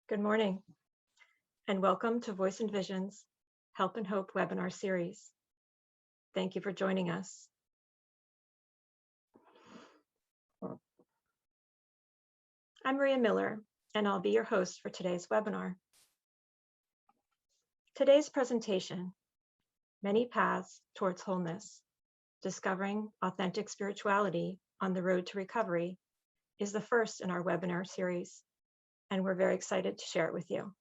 Good morning, and welcome to Voice and Vision's Help and Hope webinar series. Thank you for joining us. I'm Maria Miller, and I'll be your host for today's webinar. Today's presentation, Many Paths Towards Wholeness, Discovering Authentic Spirituality on the Road to Recovery, is the first in our webinar series, and we're very excited to share it with you.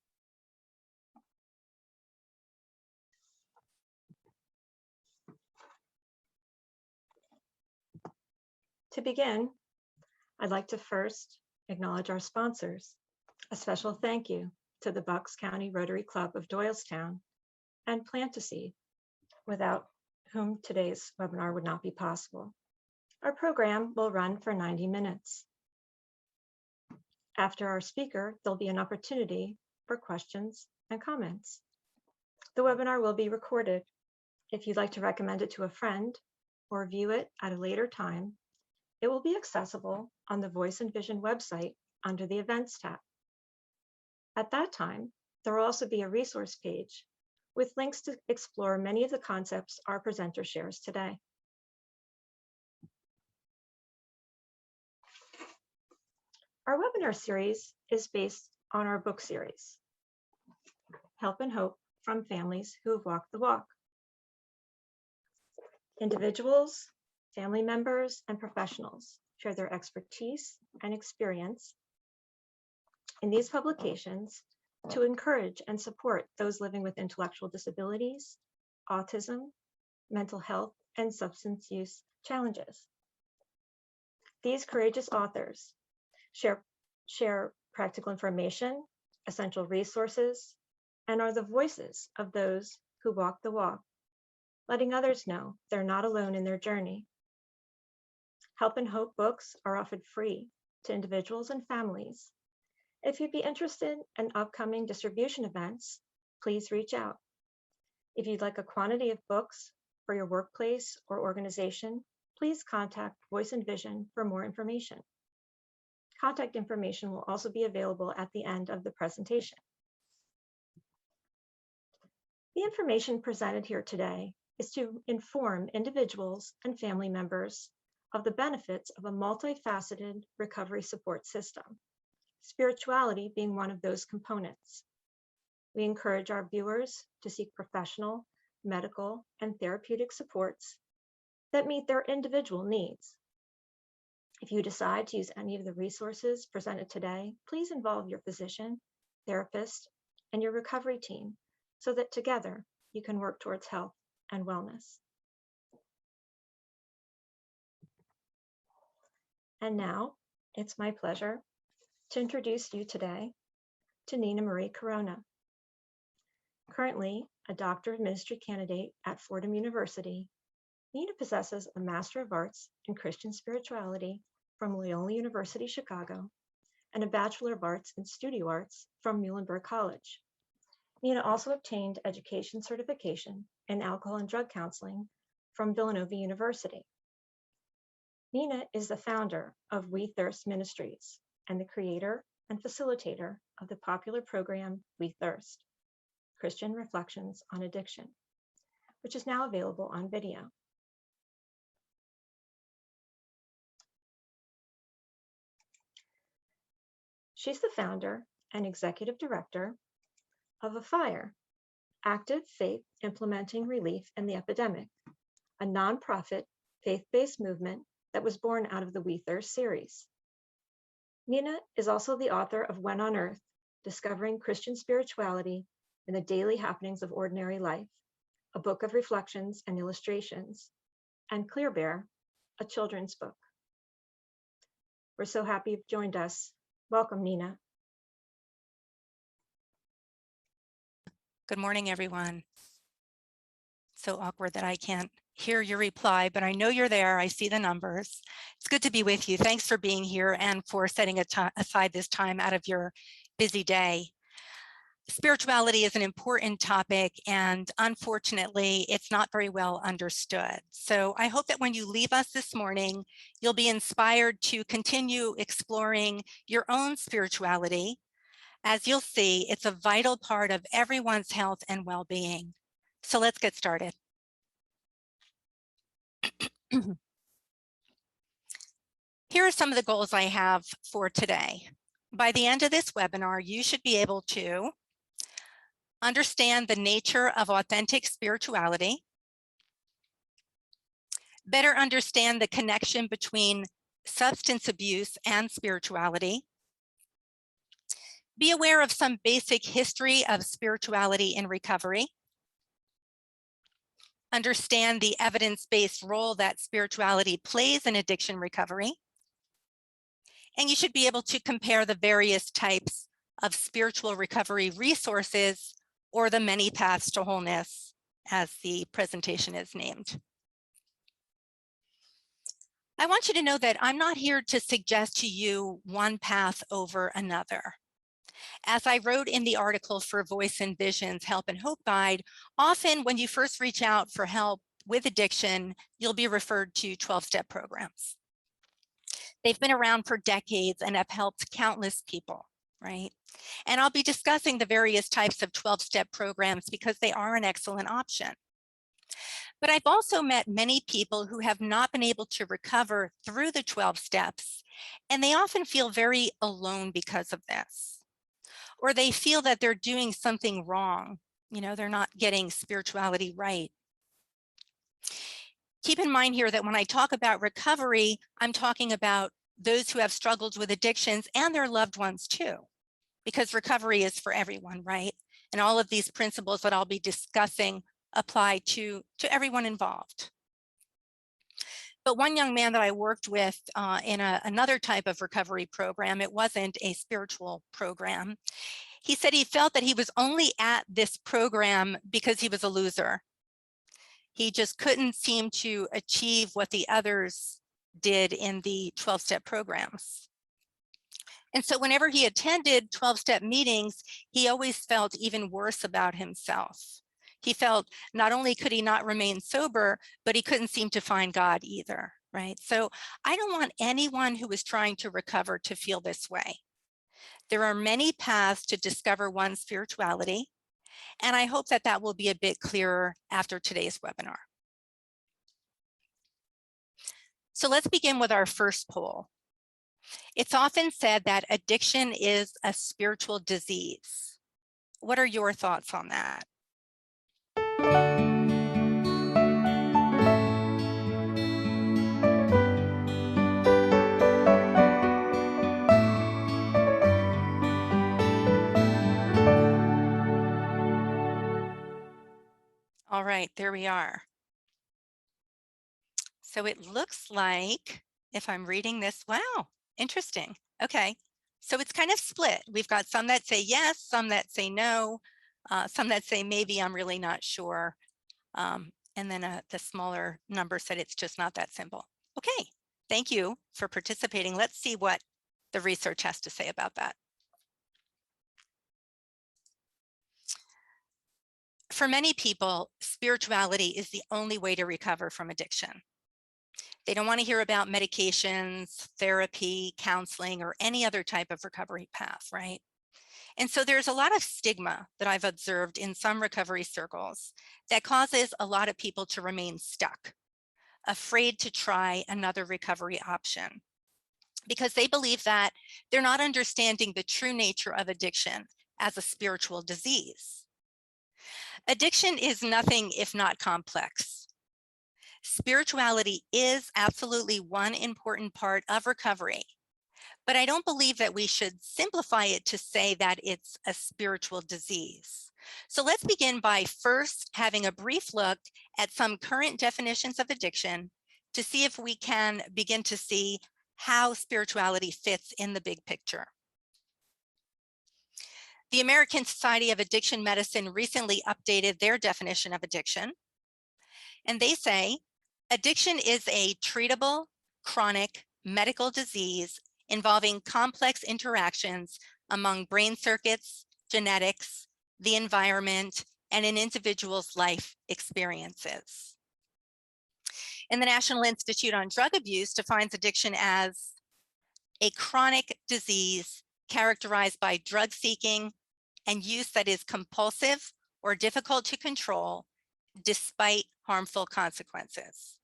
To begin, I'd like to first acknowledge our sponsors. A special thank you to the Bucks County Rotary Club of Doylestown and Plant-A-Seed, without whom today's webinar would not be possible. Our program will run for 90 minutes. After our speaker, there'll be an opportunity for questions and comments. The webinar will be recorded. If you'd like to recommend it to a friend or view it at a later time, it will be accessible on the Voice and Vision website under the Events tab. At that time, there will also be a resource page with links to explore many of the concepts our presenter shares today. Our webinar series is based on our book series, Help and Hope from Families Who Have Walked the Walk. Individuals, family members, and professionals share their expertise and experience in these publications to encourage and support those living with intellectual disabilities, autism, mental health, and substance use challenges. These courageous authors share practical information, essential resources, and are the voices of those who walk the walk, letting others know they're not alone in their journey. Help and Hope books are offered free to individuals and families. If you'd be interested in upcoming distribution events, please reach out. If you'd like a quantity of books for your workplace or organization, please contact Voice and Vision for more information. Contact information will also be available at the end of the presentation. The information presented here today is to inform individuals and family members of the benefits of a multifaceted recovery support system, spirituality being one of those components. We encourage our viewers to seek professional, medical, and therapeutic supports that meet their individual needs. If you decide to use any of the resources presented today, please involve your physician, therapist, and your recovery team so that together you can work towards health and wellness. And now, it's my pleasure to introduce you today to Nina Marie Corona. Currently a Doctor of Ministry candidate at Fordham University, Nina possesses a Master of Arts in Christian Spirituality from Loyola University, Chicago, and a Bachelor of Arts in Studio Arts from Muhlenberg College. Nina also obtained education certification in alcohol and drug counseling from Villanova University. Nina is the founder of We Thirst Ministries and the creator and facilitator of the popular program We Thirst, Christian Reflections on Addiction, which is now available on video. She's the founder and executive director of AFIRE, Active Faith Implementing Relief in the Epidemic, a nonprofit faith-based movement that was born out of the We Thirst series. Nina is also the author of When on Earth, Discovering Christian Spirituality in the Daily Happenings of Ordinary Life, a book of reflections and illustrations, and Clear Bear, a children's book. We're so happy you've joined us. Welcome, Nina. Good morning, everyone. So awkward that I can't hear your reply, but I know you're there. I see the numbers. It's good to be with you. Thanks for being here and for setting aside this time out of your busy day. Spirituality is an important topic, and unfortunately, it's not very well understood. So I hope that when you leave us this morning, you'll be inspired to continue exploring your own spirituality As you'll see, it's a vital part of everyone's health and well-being. So let's get started. Here are some of the goals I have for today. By the end of this webinar, you should be able to understand the nature of authentic spirituality, better understand the connection between substance abuse and spirituality, be aware of some basic history of spirituality in recovery, understand the evidence-based role that spirituality plays in addiction recovery, and you should be able to compare the various types of spiritual recovery resources, or the many paths to wholeness, as the presentation is named. I want you to know that I'm not here to suggest to you one path over another. As I wrote in the article for Voice and Vision's Help and Hope Guide, often when you first reach out for help with addiction, you'll be referred to 12-step programs. They've been around for decades and have helped countless people, right? And I'll be discussing the various types of 12-step programs because they are an excellent option. But I've also met many people who have not been able to recover through the 12 steps, and they often feel very alone because of this. Or they feel that they're doing something wrong. You know, they're not getting spirituality right. Keep in mind here that when I talk about recovery, I'm talking about those who have struggled with addictions and their loved ones too, because recovery is for everyone, right? And all of these principles that I'll be discussing apply to everyone involved. But one young man that I worked with in another type of recovery program, it wasn't a spiritual program. He said he felt that he was only at this program because he was a loser. He just couldn't seem to achieve what the others did in the 12-step programs. And so whenever he attended 12-step meetings, he always felt even worse about himself. He felt not only could he not remain sober, but he couldn't seem to find God either, right? So I don't want anyone who is trying to recover to feel this way. There are many paths to discover one's spirituality, and I hope that that will be a bit clearer after today's webinar. So let's begin with our first poll. It's often said that addiction is a spiritual disease. What are your thoughts on that? All right, there we are. So it looks like, if I'm reading this, wow, interesting. Okay, so it's kind of split. We've got some that say yes, some that say no, some that say maybe, I'm really not sure. And then the smaller number said it's just not that simple. Okay, thank you for participating. Let's see what the research has to say about that. For many people, spirituality is the only way to recover from addiction. They don't want to hear about medications, therapy, counseling, or any other type of recovery path, right? And so there's a lot of stigma that I've observed in some recovery circles that causes a lot of people to remain stuck, afraid to try another recovery option, because they believe that they're not understanding the true nature of addiction as a spiritual disease. Addiction is nothing if not complex. Spirituality is absolutely one important part of recovery, but I don't believe that we should simplify it to say that it's a spiritual disease. So let's begin by first having a brief look at some current definitions of addiction to see if we can begin to see how spirituality fits in the big picture. The American Society of Addiction Medicine recently updated their definition of addiction, and they say, addiction is a treatable, chronic medical disease involving complex interactions among brain circuits, genetics, the environment, and an individual's life experiences. And the National Institute on Drug Abuse defines addiction as a chronic disease characterized by drug seeking and use that is compulsive or difficult to control despite harmful consequences.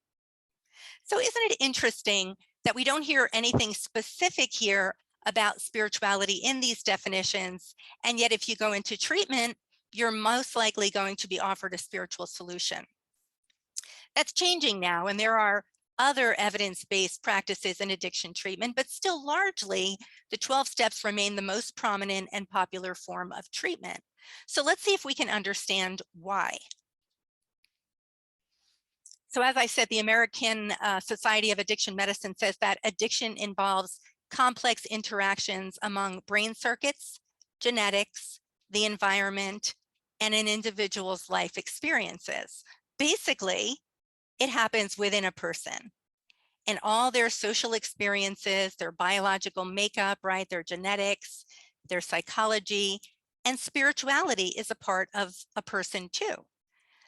So isn't it interesting that we don't hear anything specific here about spirituality in these definitions, and yet if you go into treatment, you're most likely going to be offered a spiritual solution. That's changing now, and there are other evidence-based practices in addiction treatment, but still largely the 12 steps remain the most prominent and popular form of treatment. So let's see if we can understand why. So as I said, the American Society of Addiction Medicine says that addiction involves complex interactions among brain circuits, genetics, the environment, and an individual's life experiences. Basically, it happens within a person and all their social experiences, their biological makeup, right, their genetics, their psychology, and spirituality is a part of a person too.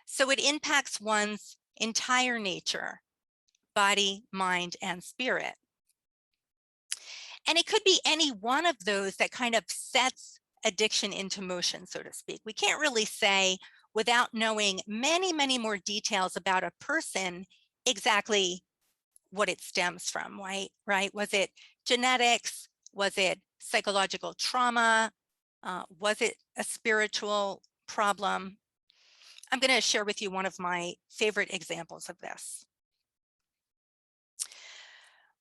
So it impacts one's entire nature, body, mind, and spirit. And it could be any one of those that kind of sets addiction into motion, so to speak. We can't really say without knowing many, many more details about a person exactly what it stems from, right? Was it genetics? Was it psychological trauma? Was it a spiritual problem? I'm going to share with you one of my favorite examples of this.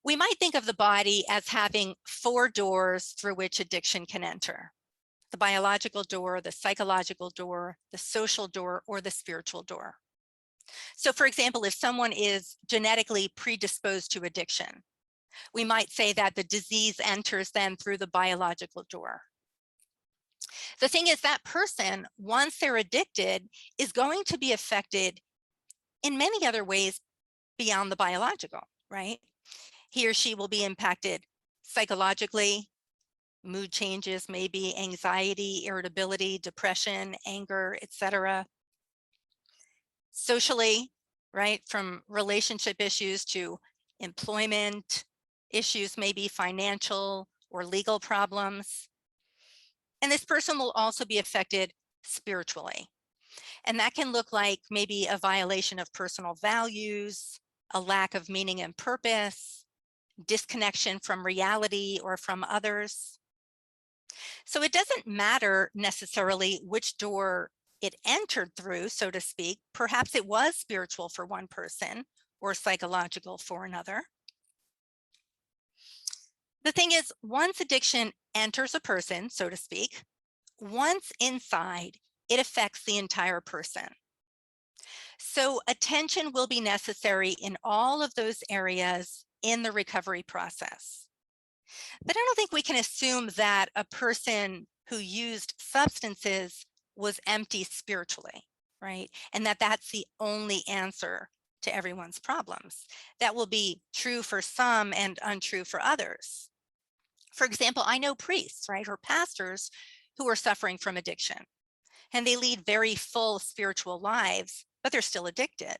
We might think of the body as having 4 doors through which addiction can enter: the biological door, the psychological door, the social door, or the spiritual door. So for example, if someone is genetically predisposed to addiction, we might say that the disease enters then through the biological door. The thing is, that person, once they're addicted, is going to be affected in many other ways beyond the biological, right? He or she will be impacted psychologically, mood changes, maybe anxiety, irritability, depression, anger, etc. Socially, right, from relationship issues to employment issues, maybe financial or legal problems. And this person will also be affected spiritually. And that can look like maybe a violation of personal values, a lack of meaning and purpose, disconnection from reality or from others. So it doesn't matter necessarily which door it entered through, so to speak. Perhaps it was spiritual for one person or psychological for another. The thing is, once addiction enters a person, so to speak, once inside, it affects the entire person. So attention will be necessary in all of those areas in the recovery process. But I don't think we can assume that a person who used substances was empty spiritually, right? And that that's the only answer to everyone's problems. That will be true for some and untrue for others. For example, I know priests, right, or pastors who are suffering from addiction, and they lead very full spiritual lives, but they're still addicted.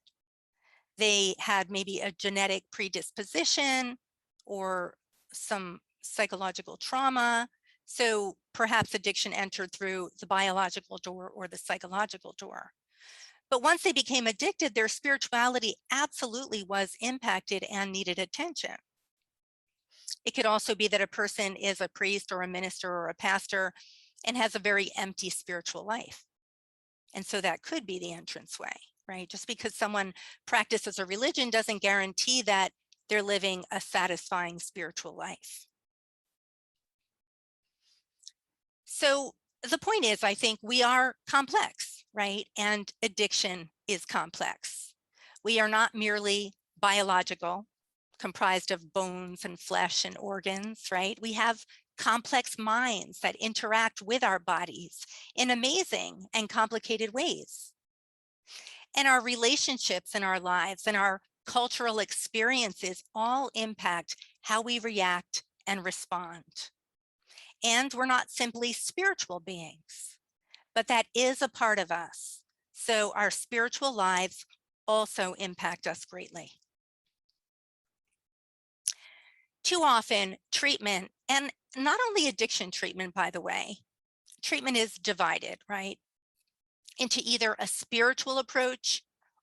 They had maybe a genetic predisposition or some psychological trauma. So perhaps addiction entered through the biological door or the psychological door. But once they became addicted, their spirituality absolutely was impacted and needed attention. It could also be that a person is a priest or a minister or a pastor and has a very empty spiritual life. And so that could be the entranceway, right? Just because someone practices a religion doesn't guarantee that they're living a satisfying spiritual life. So the point is, I think we are complex, right? And addiction is complex. We are not merely biological, comprised of bones and flesh and organs, right? We have complex minds that interact with our bodies in amazing and complicated ways. And our relationships in our lives and our cultural experiences all impact how we react and respond. And we're not simply spiritual beings, but that is a part of us. So our spiritual lives also impact us greatly. Too often, treatment, and not only addiction treatment, by the way, treatment is divided, right, into either a spiritual approach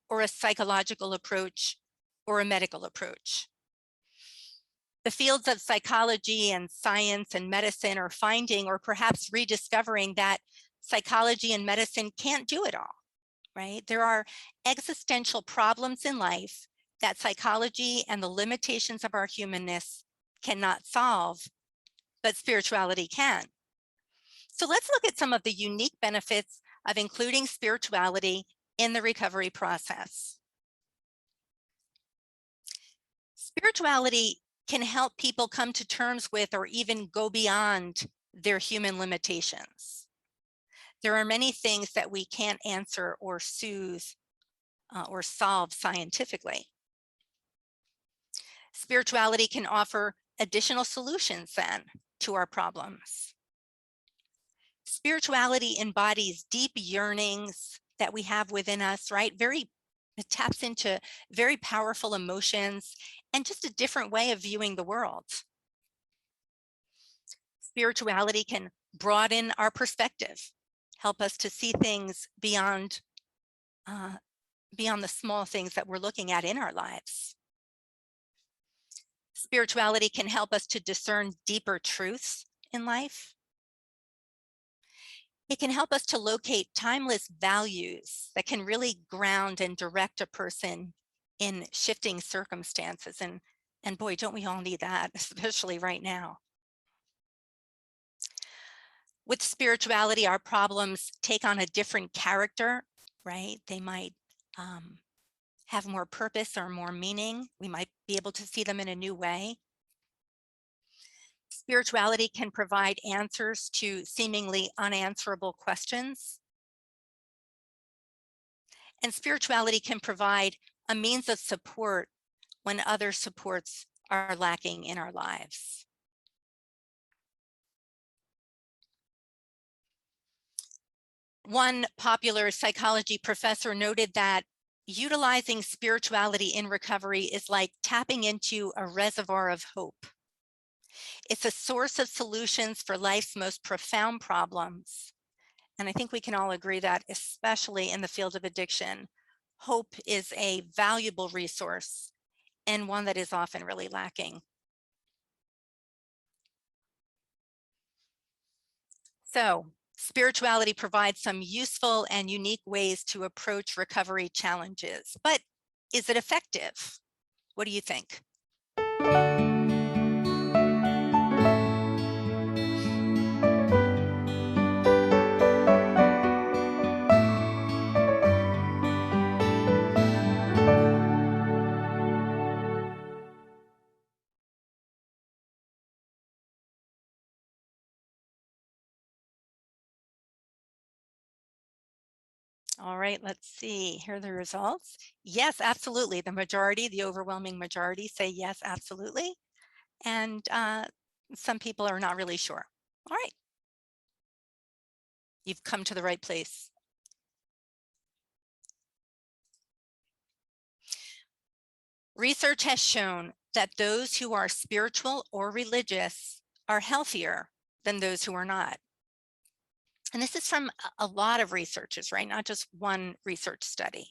or a psychological approach or a medical approach. The fields of psychology and science and medicine are finding, or perhaps rediscovering, that psychology and medicine can't do it all, right? There are existential problems in life that psychology and the limitations of our humanness cannot solve, but spirituality can. So let's look at some of the unique benefits of including spirituality in the recovery process. Spirituality can help people come to terms with or even go beyond their human limitations. There are many things that we can't answer or soothe or solve scientifically. Spirituality can offer additional solutions then to our problems. Spirituality embodies deep yearnings that we have within us, right? It taps into very powerful emotions and just a different way of viewing the world. Spirituality can broaden our perspective, help us to see things beyond the small things that we're looking at in our lives. Spirituality can help us to discern deeper truths in life. It can help us to locate timeless values that can really ground and direct a person in shifting circumstances. And boy, don't we all need that, especially right now. With spirituality, our problems take on a different character, right? They might have more purpose or more meaning. We might be able to see them in a new way. Spirituality can provide answers to seemingly unanswerable questions. And spirituality can provide a means of support when other supports are lacking in our lives. One popular psychology professor noted that utilizing spirituality in recovery is like tapping into a reservoir of hope. It's a source of solutions for life's most profound problems. And I think we can all agree that, especially in the field of addiction, hope is a valuable resource and one that is often really lacking. So, spirituality provides some useful and unique ways to approach recovery challenges, but is it effective? What do you think? All right, let's see. Here are the results. Yes, absolutely. The overwhelming majority say yes, absolutely. And some people are not really sure. All right. You've come to the right place. Research has shown that those who are spiritual or religious are healthier than those who are not. And this is from a lot of researchers, right? Not just one research study.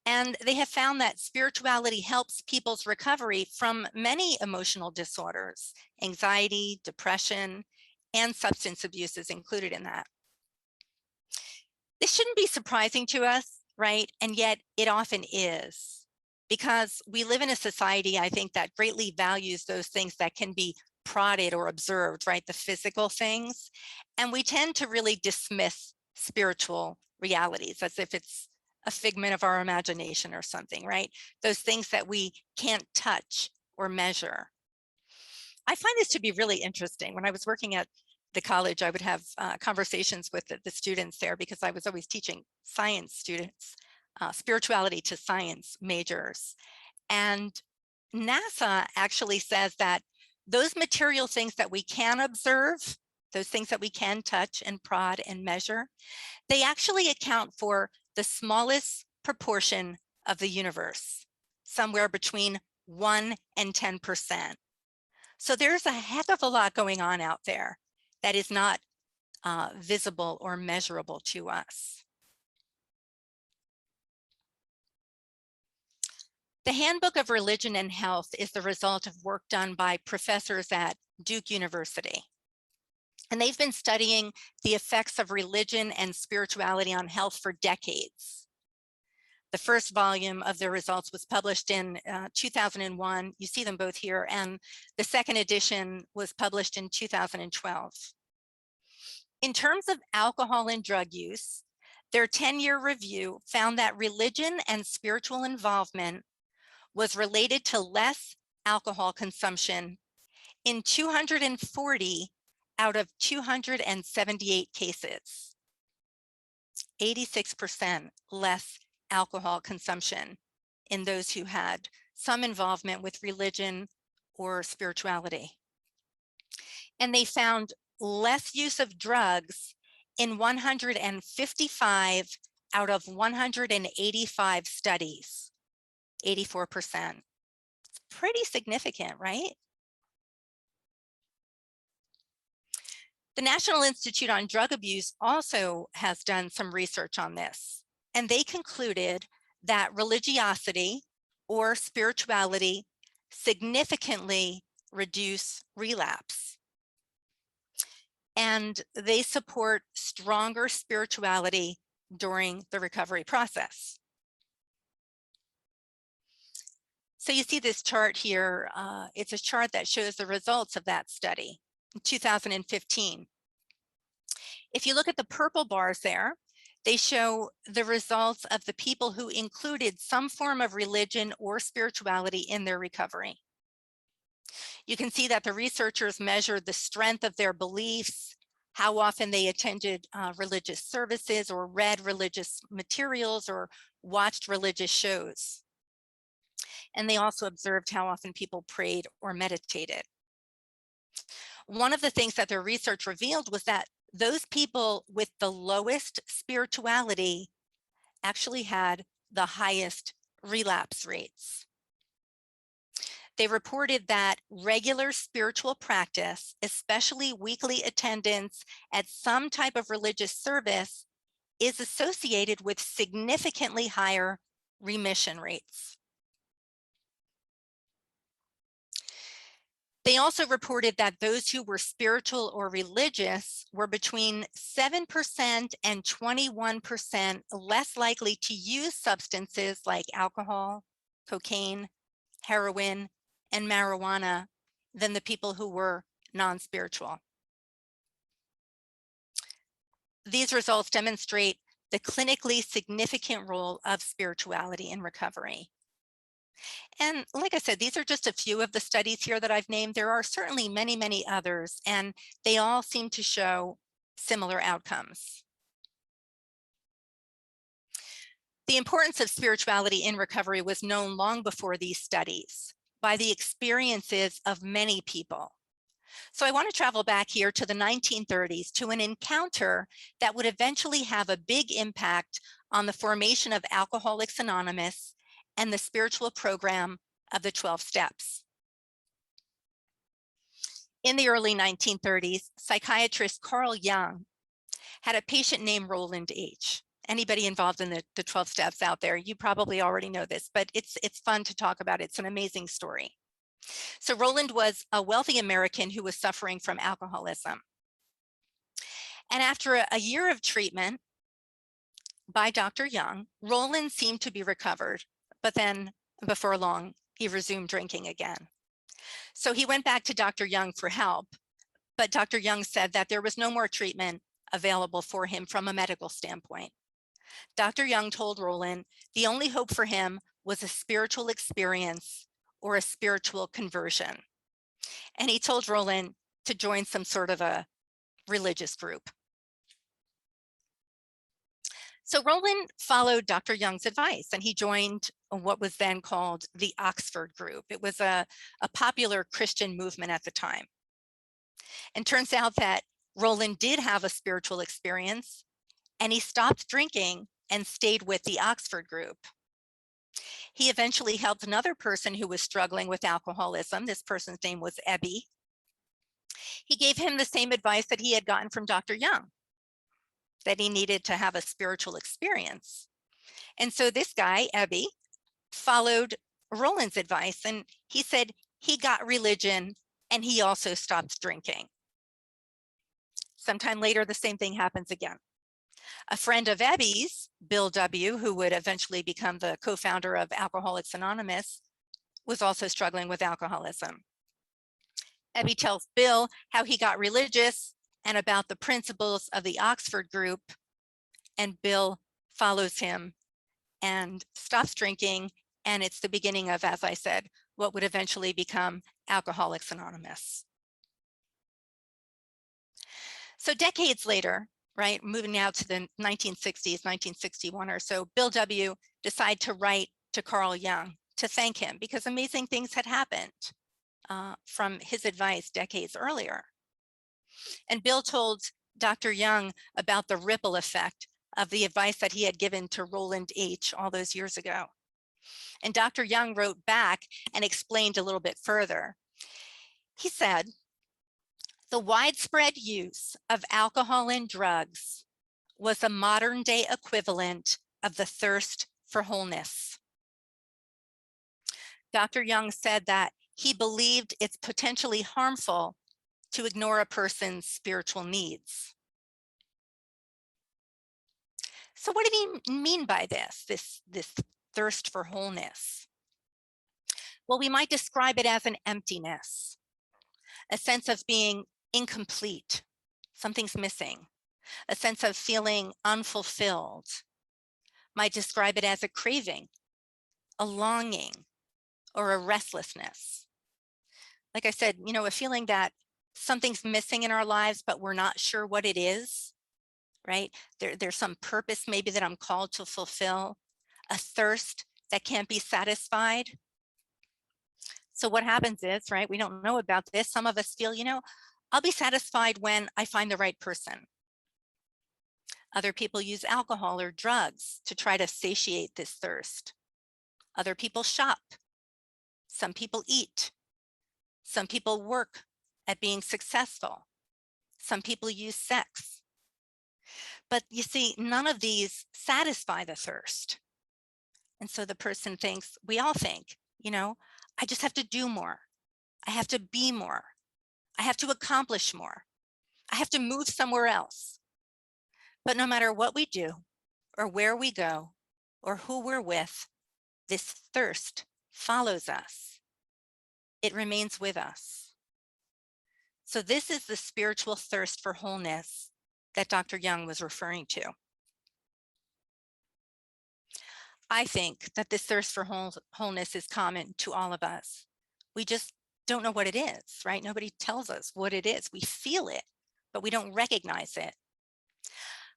And they have found that spirituality helps people's recovery from many emotional disorders, anxiety, depression, and substance abuse is included in that. This shouldn't be surprising to us, right? And yet it often is, because we live in a society, I think, that greatly values those things that can be prodded or observed, right? The physical things. And we tend to really dismiss spiritual realities as if it's a figment of our imagination or something, right? Those things that we can't touch or measure. I find this to be really interesting. When I was working at the college, I would have conversations with the students there, because I was always teaching science students, spirituality to science majors. And NASA actually says that those material things that we can observe, those things that we can touch and prod and measure, they actually account for the smallest proportion of the universe, somewhere between 1 and 10%. So there's a heck of a lot going on out there that is not visible or measurable to us. The Handbook of Religion and Health is the result of work done by professors at Duke University. And they've been studying the effects of religion and spirituality on health for decades. The first volume of their results was published in 2001. You see them both here. And the second edition was published in 2012. In terms of alcohol and drug use, their 10-year review found that religion and spiritual involvement was related to less alcohol consumption in 240 out of 278 cases. 86% less alcohol consumption in those who had some involvement with religion or spirituality. And they found less use of drugs in 155 out of 185 studies, 84%. It's pretty significant, right? The National Institute on Drug Abuse also has done some research on this, and they concluded that religiosity or spirituality significantly reduce relapse. And they support stronger spirituality during the recovery process. So you see this chart here. It's a chart that shows the results of that study in 2015. If you look at the purple bars there, they show the results of the people who included some form of religion or spirituality in their recovery. You can see that the researchers measured the strength of their beliefs, how often they attended religious services or read religious materials or watched religious shows. And they also observed how often people prayed or meditated. One of the things that their research revealed was that those people with the lowest spirituality actually had the highest relapse rates. They reported that regular spiritual practice, especially weekly attendance at some type of religious service, is associated with significantly higher remission rates. They also reported that those who were spiritual or religious were between 7% and 21% less likely to use substances like alcohol, cocaine, heroin, and marijuana than the people who were non-spiritual. These results demonstrate the clinically significant role of spirituality in recovery. And like I said, these are just a few of the studies here that I've named. There are certainly many, many others, and they all seem to show similar outcomes. The importance of spirituality in recovery was known long before these studies by the experiences of many people. So I want to travel back here to the 1930s to an encounter that would eventually have a big impact on the formation of Alcoholics Anonymous and the spiritual program of the 12 steps. In the early 1930s, psychiatrist Carl Jung had a patient named Roland H. Anybody involved in the 12 steps out there, you probably already know this, but it's fun to talk about. It's an amazing story. So Roland was a wealthy American who was suffering from alcoholism. And after a year of treatment by Dr. Jung, Roland seemed to be recovered, but then before long, he resumed drinking again. So he went back to Dr. Jung for help, but Dr. Jung said that there was no more treatment available for him from a medical standpoint. Dr. Jung told Roland the only hope for him was a spiritual experience or a spiritual conversion. And he told Roland to join some sort of a religious group. So Roland followed Dr. Jung's advice and he joined what was then called the Oxford Group. It was a popular Christian movement at the time. And turns out that Roland did have a spiritual experience and he stopped drinking and stayed with the Oxford Group. He eventually helped another person who was struggling with alcoholism. This person's name was Ebby. He gave him the same advice that he had gotten from Dr. Young, that he needed to have a spiritual experience. And so this guy, Ebby, followed Roland's advice, and he said he got religion and he also stopped drinking. Sometime later, the same thing happens again. A friend of Ebby's, Bill W., who would eventually become the co-founder of Alcoholics Anonymous, was also struggling with alcoholism. Ebby tells Bill how he got religious and about the principles of the Oxford group, and Bill follows him and stops drinking, and it's the beginning of, as I said, what would eventually become Alcoholics Anonymous. So decades later, right, moving now to the 1960s, 1961 or so, Bill W. decided to write to Carl Jung to thank him because amazing things had happened from his advice decades earlier. And Bill told Dr. Jung about the ripple effect of the advice that he had given to Roland H. all those years ago. And Dr. Jung wrote back and explained a little bit further. He said, the widespread use of alcohol and drugs was a modern day equivalent of the thirst for wholeness. Dr. Jung said that he believed it's potentially harmful to ignore a person's spiritual needs. So what did he mean by this thirst for wholeness? Well, we might describe it as an emptiness, a sense of being incomplete, something's missing, a sense of feeling unfulfilled. Might describe it as a craving, a longing, or a restlessness. Like I said, you know, a feeling that something's missing in our lives, but we're not sure what it is, right? There's some purpose maybe that I'm called to fulfill, a thirst that can't be satisfied. So what happens is, right, we don't know about this. Some of us feel, you know, I'll be satisfied when I find the right person. Other people use alcohol or drugs to try to satiate this thirst. Other people shop. Some people eat. Some people work at being successful. Some people use sex. But you see, none of these satisfy the thirst. And so the person thinks, we all think, you know, I just have to do more. I have to be more. I have to accomplish more. I have to move somewhere else. But no matter what we do or where we go or who we're with, this thirst follows us. It remains with us. So this is the spiritual thirst for wholeness that Dr. Young was referring to. I think that this thirst for wholeness is common to all of us. We just don't know what it is, right? Nobody tells us what it is. We feel it, but we don't recognize it.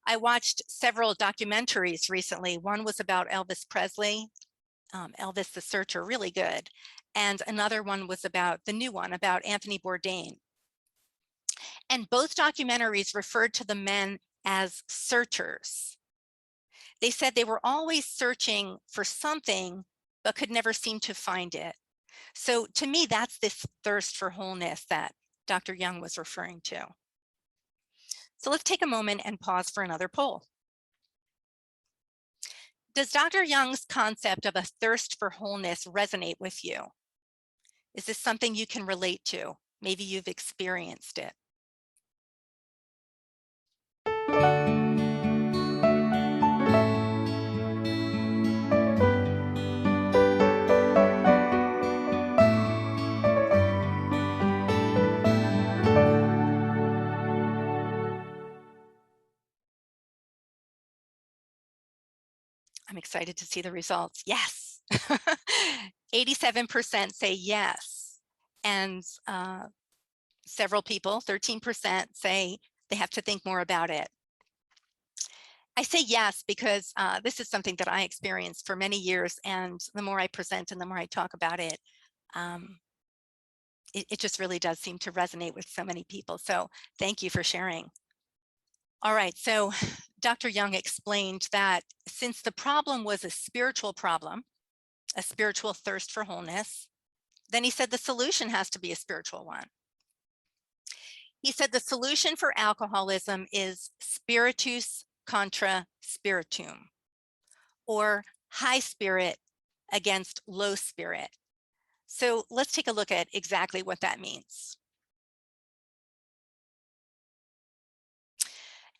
I watched several documentaries recently. One was about Elvis Presley, Elvis the Searcher, really good. And another one was about, the new one, about Anthony Bourdain. And both documentaries referred to the men as searchers. They said they were always searching for something, but could never seem to find it. So to me, that's this thirst for wholeness that Dr. Young was referring to. So let's take a moment and pause for another poll. Does Dr. Young's concept of a thirst for wholeness resonate with you? Is this something you can relate to? Maybe you've experienced it. I'm excited to see the results. Yes. 87% say yes. And several people, 13%, say they have to think more about it. I say yes because this is something that I experienced for many years, and the more I present and the more I talk about it, it just really does seem to resonate with so many people. So thank you for sharing. All right, so Dr. Young explained that since the problem was a spiritual problem, a spiritual thirst for wholeness, then he said the solution has to be a spiritual one. He said the solution for alcoholism is spiritus contra spiritum, or high spirit against low spirit. So let's take a look at exactly what that means.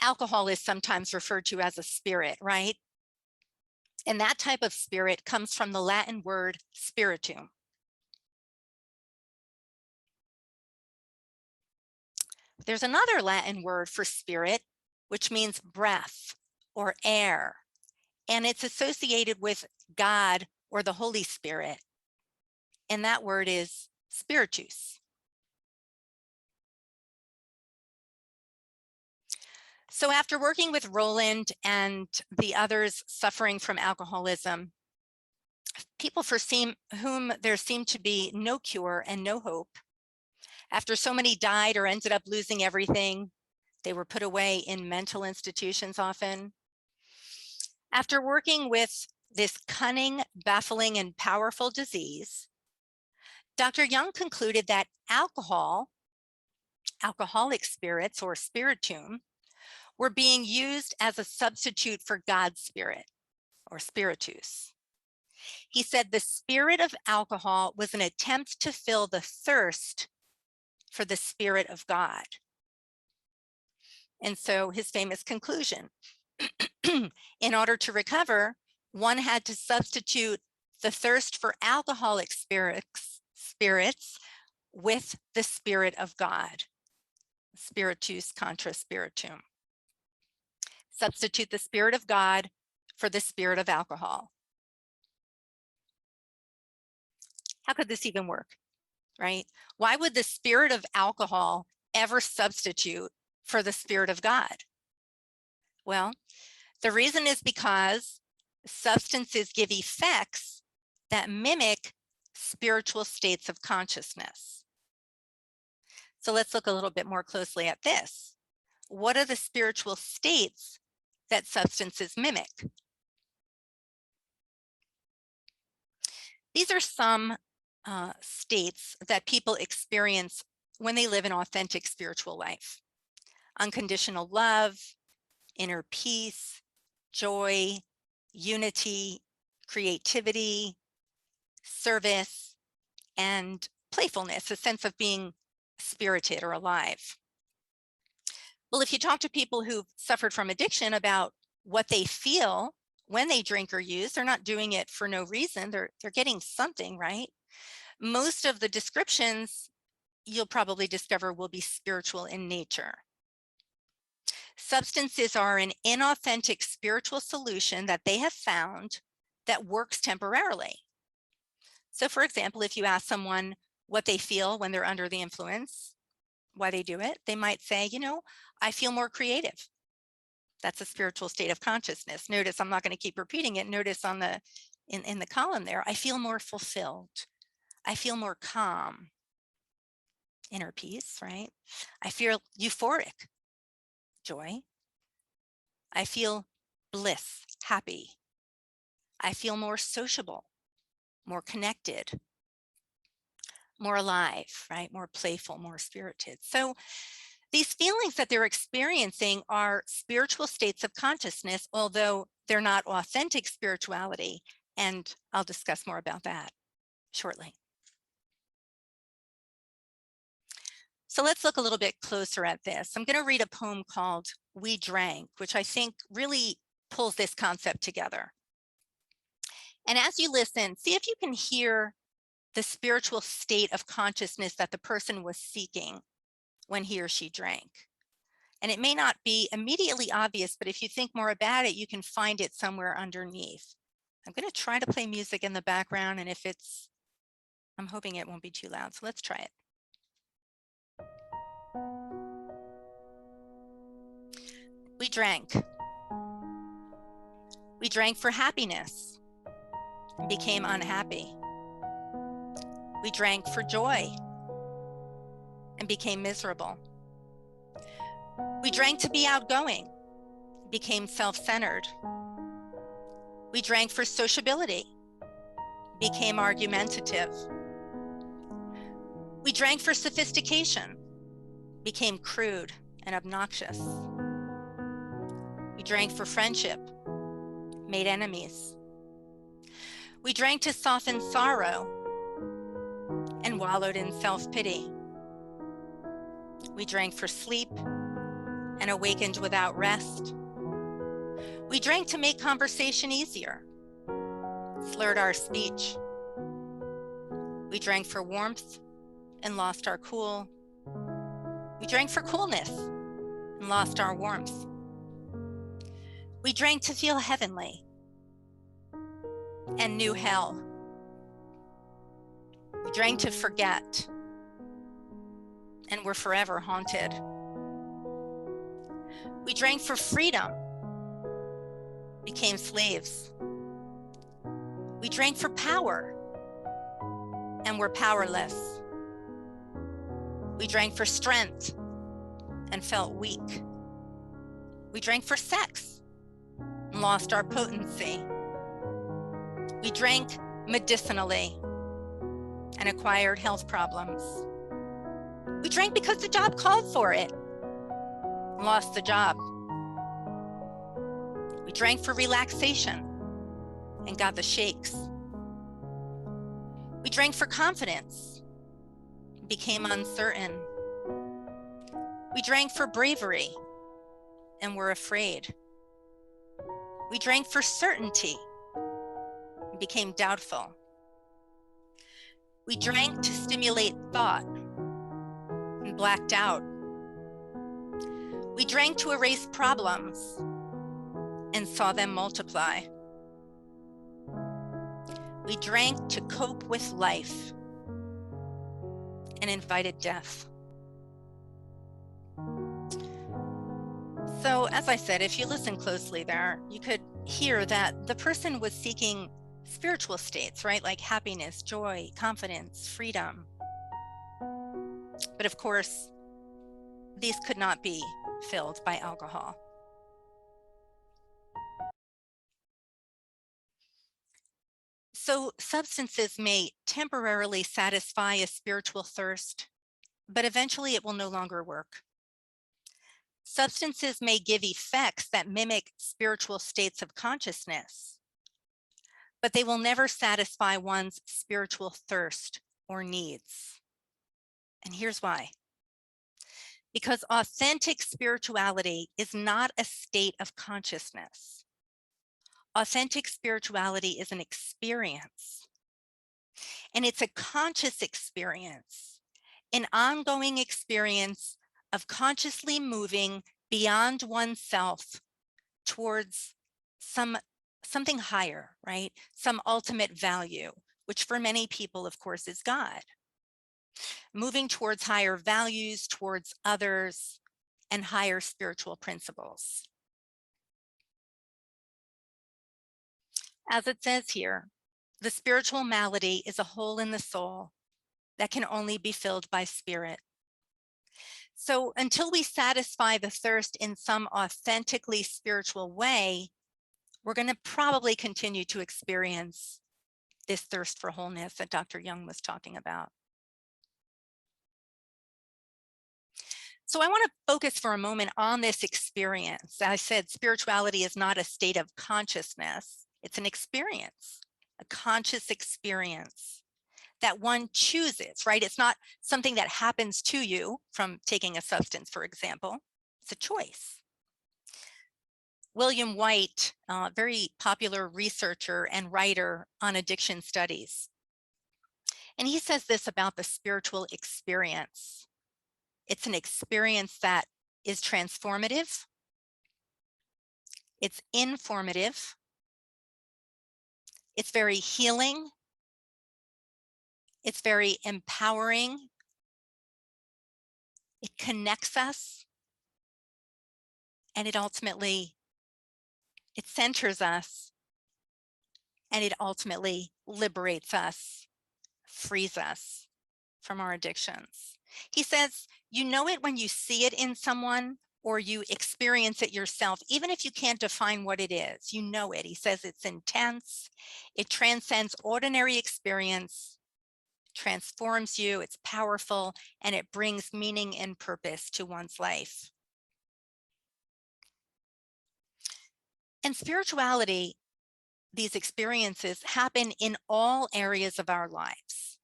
Alcohol is sometimes referred to as a spirit, right? And that type of spirit comes from the Latin word spiritum. There's another Latin word for spirit, which means breath or air, and it's associated with God or the Holy Spirit. And that word is spiritus. So after working with Roland and the others suffering from alcoholism, people for whom there seemed to be no cure and no hope, after so many died or ended up losing everything, they were put away in mental institutions often. After working with this cunning, baffling, and powerful disease, Dr. Young concluded that alcoholic spirits or spiritum, were being used as a substitute for God's spirit or spiritus. He said the spirit of alcohol was an attempt to fill the thirst for the Spirit of God. And so his famous conclusion, in order to recover, one had to substitute the thirst for alcoholic spirits with the Spirit of God, spiritus contra spiritum. Substitute the Spirit of God for the spirit of alcohol. How could this even work, right? Why would the spirit of alcohol ever substitute for the Spirit of God? Well, the reason is because substances give effects that mimic spiritual states of consciousness. So let's look a little bit more closely at this. What are the spiritual states that substances mimic? These are some states that people experience when they live an authentic spiritual life. Unconditional love, inner peace, joy, unity, creativity, service, and playfulness, a sense of being spirited or alive. Well, if you talk to people who've suffered from addiction about what they feel when they drink or use, they're not doing it for no reason. They're getting something, right? Most of the descriptions you'll probably discover will be spiritual in nature. Substances are an inauthentic spiritual solution that they have found that works temporarily. So for example, if you ask someone what they feel when they're under the influence, why they do it, they might say, I feel more creative. That's a spiritual state of consciousness. Notice I'm not going to keep repeating it. Notice on the in the column there, I feel more fulfilled. I feel more calm. Inner peace, right? I feel euphoric, joy. I feel bliss, happy. I feel more sociable, more connected, more alive, right? More playful, more spirited. So these feelings that they're experiencing are spiritual states of consciousness, although they're not authentic spirituality. And I'll discuss more about that shortly. So let's look a little bit closer at this. I'm going to read a poem called We Drank, which I think really pulls this concept together. And as you listen, see if you can hear the spiritual state of consciousness that the person was seeking when he or she drank. And it may not be immediately obvious, but if you think more about it, you can find it somewhere underneath. I'm going to try to play music in the background, and if I'm hoping it won't be too loud, so let's try it. We drank. We drank for happiness and became unhappy. We drank for joy and became miserable. We drank to be outgoing, became self-centered. We drank for sociability became argumentative. We drank for sophistication, became crude and obnoxious. We drank for friendship, made enemies. We drank to soften sorrow and wallowed in self-pity. We drank for sleep and awakened without rest. We drank to make conversation easier, slurred our speech. We drank for warmth and lost our cool. We drank for coolness and lost our warmth. We drank to feel heavenly and knew hell. We drank to forget and were forever haunted. We drank for freedom, became slaves. We drank for power and were powerless. We drank for strength and felt weak. We drank for sex and lost our potency. We drank medicinally and acquired health problems. We drank because the job called for it and lost the job. We drank for relaxation and got the shakes. We drank for confidence, became uncertain. We drank for bravery and were afraid. We drank for certainty and became doubtful. We drank to stimulate thought and blacked out. We drank to erase problems and saw them multiply. We drank to cope with life and invited death. So, as I said, if you listen closely there, you could hear that the person was seeking spiritual states, right? Like happiness, joy, confidence, freedom. But of course, these could not be filled by alcohol. So substances may temporarily satisfy a spiritual thirst, but eventually it will no longer work. Substances may give effects that mimic spiritual states of consciousness, but they will never satisfy one's spiritual thirst or needs. And here's why. Because authentic spirituality is not a state of consciousness. Authentic spirituality is an experience. And it's a conscious experience, an ongoing experience of consciously moving beyond oneself towards something higher, right? Some ultimate value, which for many people, of course, is God. Moving towards higher values, towards others, and higher spiritual principles. As it says here, the spiritual malady is a hole in the soul that can only be filled by spirit. So until we satisfy the thirst in some authentically spiritual way, we're going to probably continue to experience this thirst for wholeness that Dr. Young was talking about. So I want to focus for a moment on this experience. As I said, spirituality is not a state of consciousness. It's an experience, a conscious experience that one chooses, right? It's not something that happens to you from taking a substance, for example. It's a choice. William White, very popular researcher and writer on addiction studies. And he says this about the spiritual experience. It's an experience that is transformative. It's informative. It's very healing. It's very empowering. It connects us. And it centers us. And it ultimately liberates us, frees us from our addictions. He says, you know it when you see it in someone or you experience it yourself, even if you can't define what it is, you know it. He says it's intense, it transcends ordinary experience, transforms you, it's powerful, and it brings meaning and purpose to one's life. And spirituality, these experiences happen in all areas of our lives.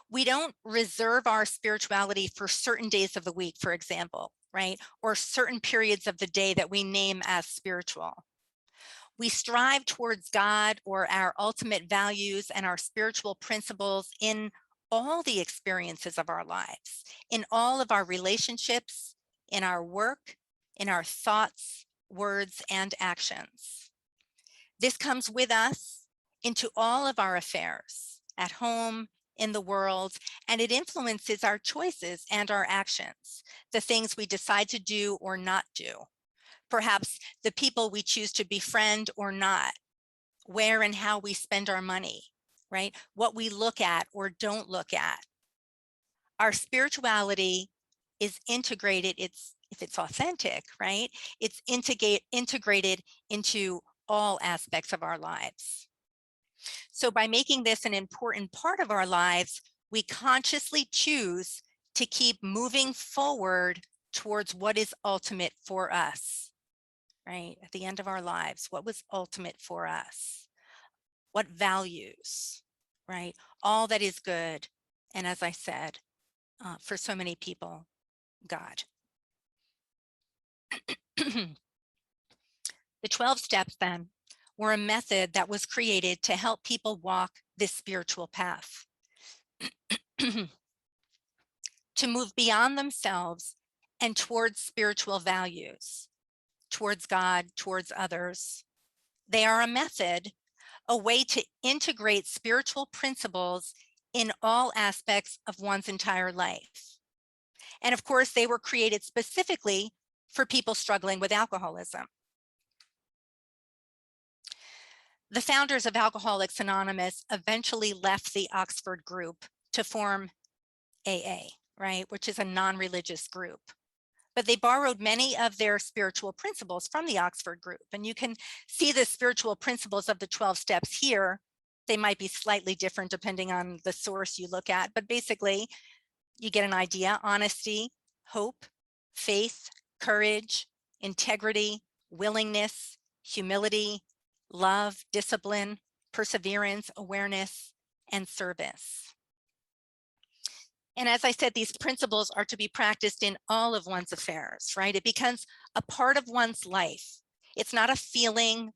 We don't reserve our spirituality for certain days of the week, for example, right? Or certain periods of the day that we name as spiritual. We strive towards God or our ultimate values and our spiritual principles in all the experiences of our lives, in all of our relationships, in our work, in our thoughts, words, and actions. This comes with us into all of our affairs, at home, in the world, and it influences our choices and our actions, the things we decide to do or not do, perhaps the people we choose to befriend or not, where and how we spend our money, right? What we look at or don't look at. Our spirituality is integrated, if it's authentic, right? It's integrated into all aspects of our lives. So by making this an important part of our lives, we consciously choose to keep moving forward towards what is ultimate for us, right? At the end of our lives, what was ultimate for us? What values, right? All that is good. And as I said, for so many people, God. The 12 steps then were a method that was created to help people walk this spiritual path, to move beyond themselves and towards spiritual values, towards God, towards others. They are a method, a way to integrate spiritual principles in all aspects of one's entire life. And of course, they were created specifically for people struggling with alcoholism. The founders of Alcoholics Anonymous eventually left the Oxford group to form AA, right, which is a non-religious group. But they borrowed many of their spiritual principles from the Oxford group. And you can see the spiritual principles of the 12 steps here. They might be slightly different depending on the source you look at, but basically you get an idea: honesty, hope, faith, courage, integrity, willingness, humility, love, discipline, perseverance, awareness, and service. And as I said, these principles are to be practiced in all of one's affairs, right? It becomes a part of one's life. It's not a feeling,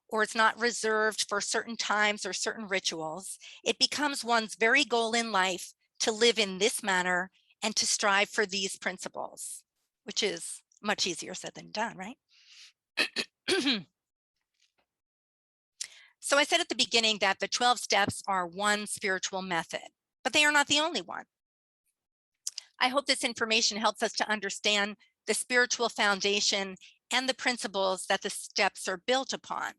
or it's not reserved for certain times or certain rituals. It becomes one's very goal in life to live in this manner and to strive for these principles, which is much easier said than done, right? So I said at the beginning that the 12 steps are one spiritual method, but they are not the only one. I hope this information helps us to understand the spiritual foundation and the principles that the steps are built upon.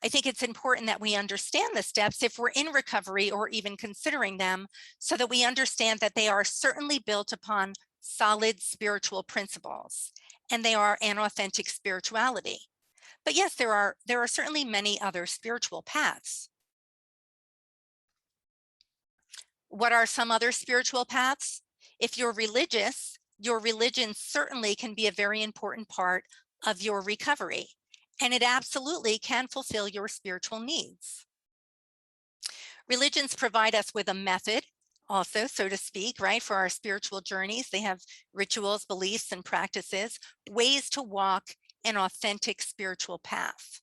I think it's important that we understand the steps if we're in recovery or even considering them, so that we understand that they are certainly built upon solid spiritual principles, and they are an authentic spirituality. But yes, there are certainly many other spiritual paths. What are some other spiritual paths? If you're religious, your religion certainly can be a very important part of your recovery, and it absolutely can fulfill your spiritual needs. Religions provide us with a method also, so to speak, right, for our spiritual journeys. They have rituals, beliefs, and practices, ways to walk an authentic spiritual path.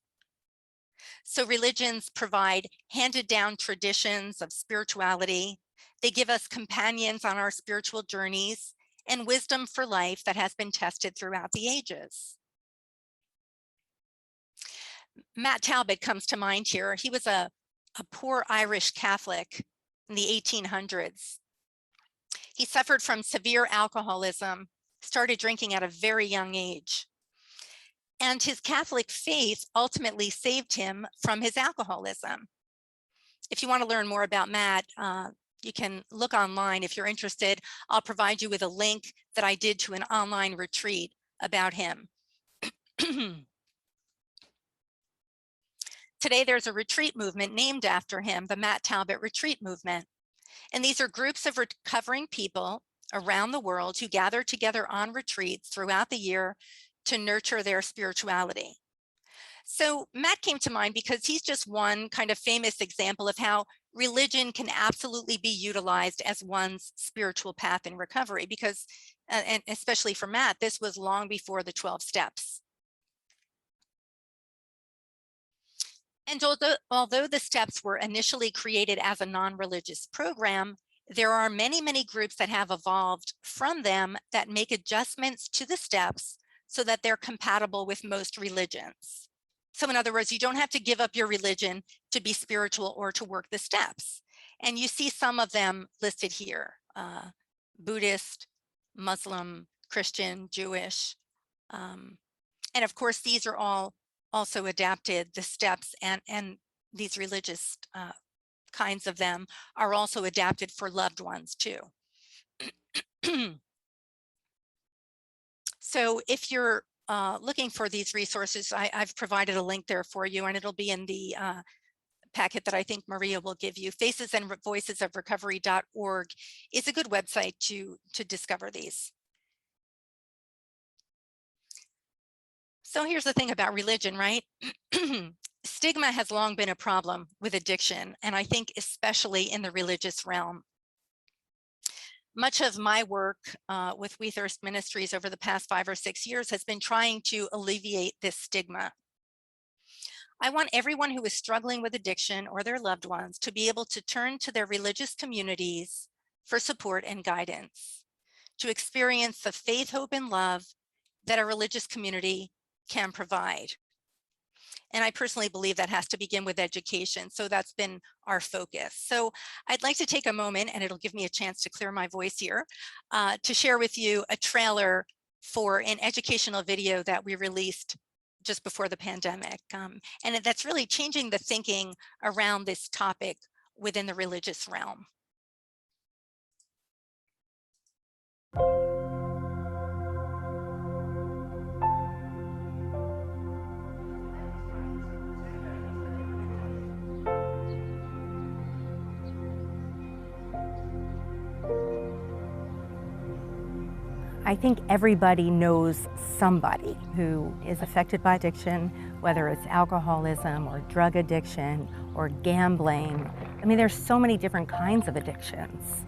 So religions provide handed down traditions of spirituality. They give us companions on our spiritual journeys and wisdom for life that has been tested throughout the ages. Matt Talbot comes to mind here. He was a poor Irish Catholic in the 1800s. He suffered from severe alcoholism, started drinking at a very young age. And his Catholic faith ultimately saved him from his alcoholism. If you want to learn more about Matt, you can look online if you're interested. I'll provide you with a link that I did to an online retreat about him. Today, there's a retreat movement named after him, the Matt Talbot Retreat Movement. And these are groups of recovering people around the world who gather together on retreats throughout the year to nurture their spirituality. So Matt came to mind because he's just one kind of famous example of how religion can absolutely be utilized as one's spiritual path in recovery, because, and especially for Matt, this was long before the 12 steps. And although the steps were initially created as a non-religious program, there are many, many groups that have evolved from them that make adjustments to the steps so that they're compatible with most religions. So in other words, you don't have to give up your religion to be spiritual or to work the steps. And you see some of them listed here: Buddhist, Muslim, Christian, Jewish. And of course, these are all also adapted, the steps and these religious kinds of them are also adapted for loved ones too. So if you're looking for these resources, I've provided a link there for you, and it'll be in the packet that I think Maria will give you. Faces and Voices of Recovery.org is a good website to discover these. So here's the thing about religion, right? Stigma has long been a problem with addiction, and I think especially in the religious realm. Much of my work with We Thirst Ministries over the past 5 or 6 years has been trying to alleviate this stigma. I want everyone who is struggling with addiction or their loved ones to be able to turn to their religious communities for support and guidance, to experience the faith, hope, and love that a religious community can provide. And I personally believe that has to begin with education. So that's been our focus. So I'd like to take a moment, and it'll give me a chance to clear my voice here, to share with you a trailer for an educational video that we released just before the pandemic. And that's really changing the thinking around this topic within the religious realm. I think everybody knows somebody who is affected by addiction, whether it's alcoholism or drug addiction or gambling. I mean, there's so many different kinds of addictions.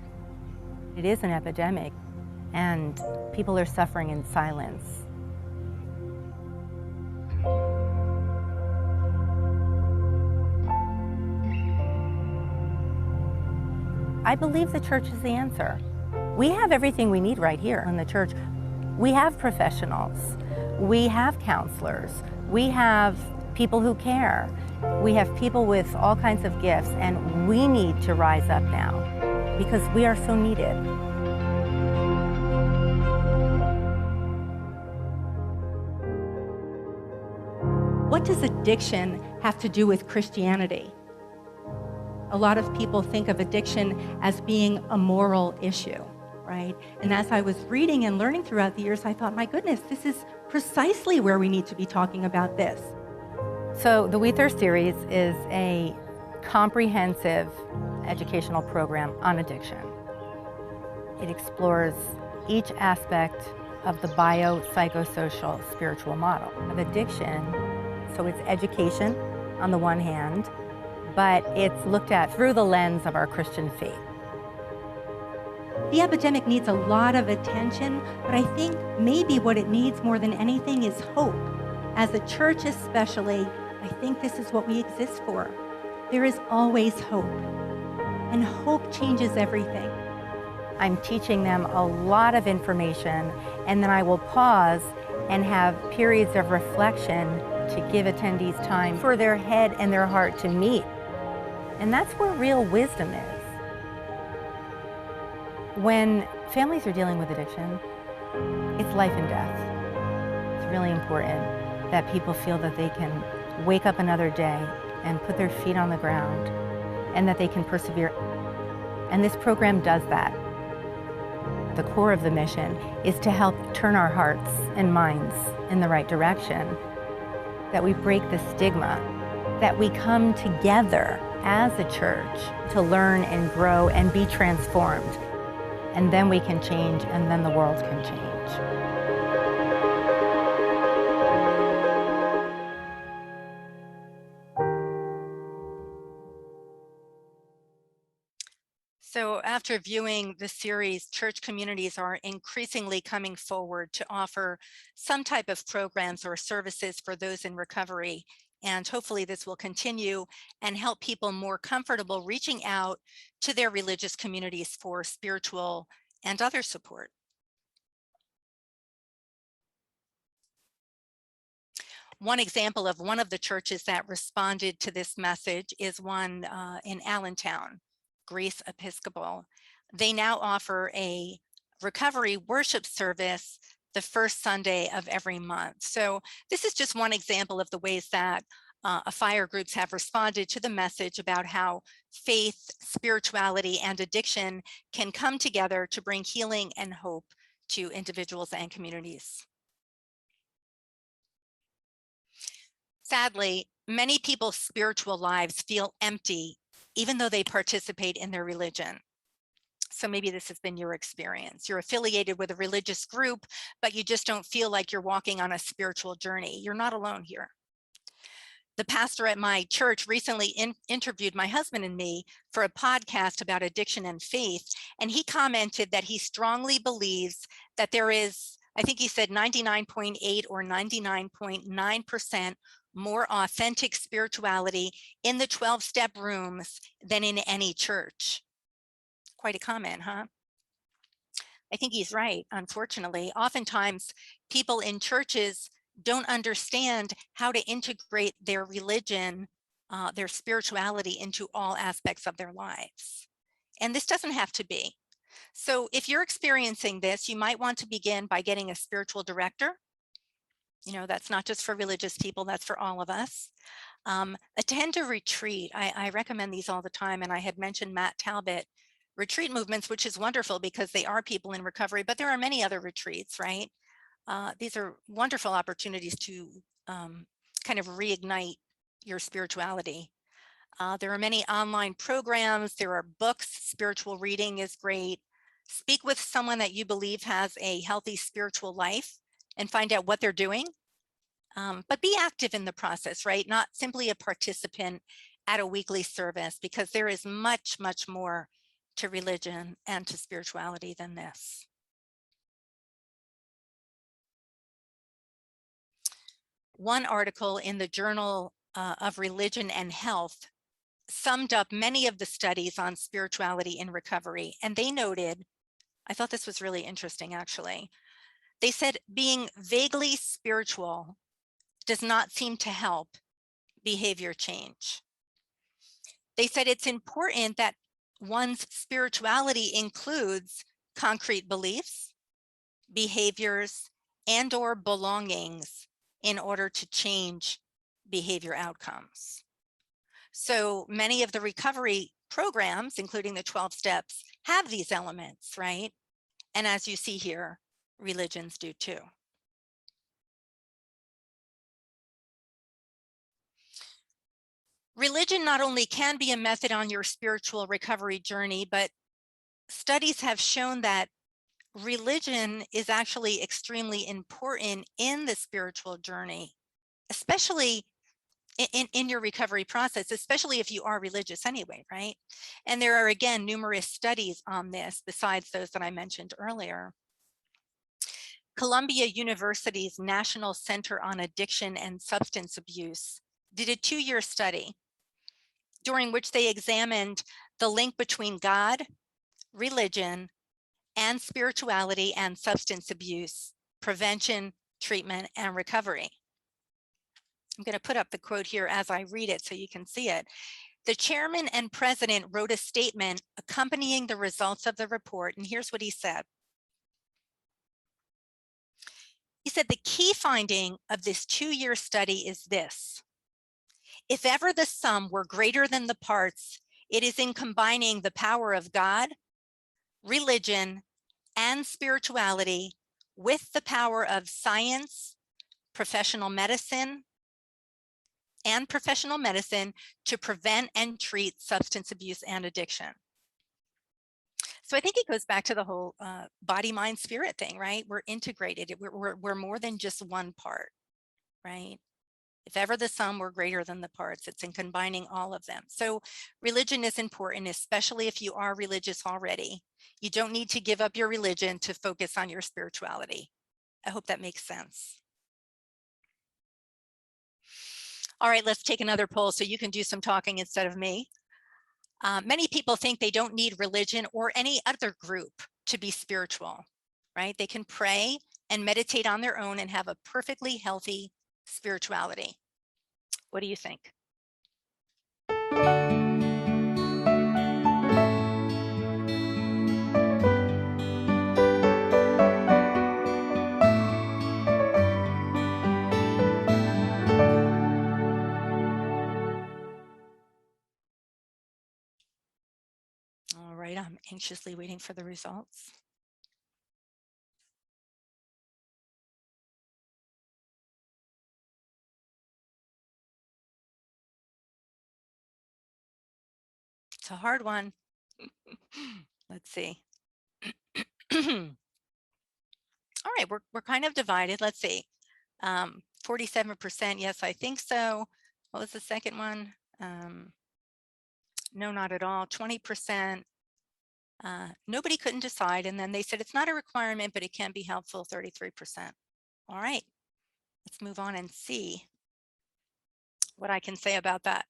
It is an epidemic, and people are suffering in silence. I believe the church is the answer. We have everything we need right here in the church. We have professionals, we have counselors, we have people who care, we have people with all kinds of gifts, and we need to rise up now because we are so needed. What does addiction have to do with Christianity? A lot of people think of addiction as being a moral issue, right? And as I was reading and learning throughout the years, I thought, my goodness, this is precisely where we need to be talking about this. So the We Thirst series is a comprehensive educational program on addiction. It explores each aspect of the biopsychosocial spiritual model of addiction. So it's education on the one hand, but it's looked at through the lens of our Christian faith. The epidemic needs a lot of attention, but I think maybe what it needs more than anything is hope. As a church especially, I think this is what we exist for. There is always hope, and hope changes everything. I'm teaching them a lot of information, and then I will pause and have periods of reflection to give attendees time for their head and their heart to meet. And that's where real wisdom is. When families are dealing with addiction, it's life and death. It's really important that people feel that they can wake up another day and put their feet on the ground and that they can persevere. And this program does that. the core of the mission is to help turn our hearts and minds in the right direction, that we break the stigma, that we come together as a church to learn and grow and be transformed. And then we can change, and then the world can change. So after viewing the series, church communities are increasingly coming forward to offer some type of programs or services for those in recovery. And hopefully this will continue and help people more comfortable reaching out to their religious communities for spiritual and other support. One example of one of the churches that responded to this message is one in Allentown, Grace Episcopal. They now offer a recovery worship service the first Sunday of every month. So this is just one example of the ways that fire groups have responded to the message about how faith, spirituality, and addiction can come together to bring healing and hope to individuals and communities. Sadly, many people's spiritual lives feel empty, even though they participate in their religion. So maybe this has been your experience. You're affiliated with a religious group, but you just don't feel like you're walking on a spiritual journey. You're not alone here. The pastor at my church recently interviewed my husband and me for a podcast about addiction and faith, and he commented that he strongly believes that there is, I think he said 99.8 or 99.9% more authentic spirituality in the 12-step rooms than in any church. Quite a comment, huh? I think he's right, unfortunately. Oftentimes, people in churches don't understand how to integrate their religion, their spirituality into all aspects of their lives. And this doesn't have to be. So if you're experiencing this, you might want to begin by getting a spiritual director. You know, that's not just for religious people, that's for all of us. Attend a retreat. I recommend these all the time. And I had mentioned Matt Talbot retreat movements, which is wonderful because they are people in recovery, but there are many other retreats, right? These are wonderful opportunities to kind of reignite your spirituality. There are many online programs, there are books, spiritual reading is great. Speak with someone that you believe has a healthy spiritual life and find out what they're doing. But be active in the process, right? Not simply a participant at a weekly service, because there is much, much more to religion and to spirituality than this. One article in the Journal of Religion and Health summed up many of the studies on spirituality in recovery, and they noted, I thought this was really interesting actually, they said being vaguely spiritual does not seem to help behavior change. They said it's important that one's spirituality includes concrete beliefs, behaviors, and/or belongings in order to change behavior outcomes. So many of the recovery programs, including the 12 steps, have these elements, right? And as you see here, religions do too. Religion not only can be a method on your spiritual recovery journey, but studies have shown that religion is actually extremely important in the spiritual journey, especially in your recovery process, especially if you are religious anyway, right? And there are, again, numerous studies on this besides those that I mentioned earlier. Columbia University's National Center on Addiction and Substance Abuse did a 2-year study during which they examined the link between God, religion, and spirituality and substance abuse, prevention, treatment, and recovery. I'm going to put up the quote here as I read it so you can see it. The chairman and president wrote a statement accompanying the results of the report, and here's what he said. He said, the key finding of this 2-year study is this: if ever the sum were greater than the parts, it is in combining the power of God, religion, and spirituality with the power of science, professional medicine, to prevent and treat substance abuse and addiction. So I think it goes back to the whole body, mind, spirit thing, right? We're integrated. We're more than just one part, right? If ever the sum were greater than the parts, it's in combining all of them. So religion is important, especially if you are religious already. You don't need to give up your religion to focus on your spirituality. I hope that makes sense. All right, let's take another poll so you can do some talking instead of me. Many people think they don't need religion or any other group to be spiritual, right? They can pray and meditate on their own and have a perfectly healthy spirituality. What do you think? All right, I'm anxiously waiting for the results. It's a hard one. Let's see. All right, we're kind of divided. Let's see. 47%, yes, I think so. What was the second one? No, not at all. 20%. Nobody couldn't decide. And then they said it's not a requirement, but it can be helpful, 33%. All right, let's move on and see what I can say about that.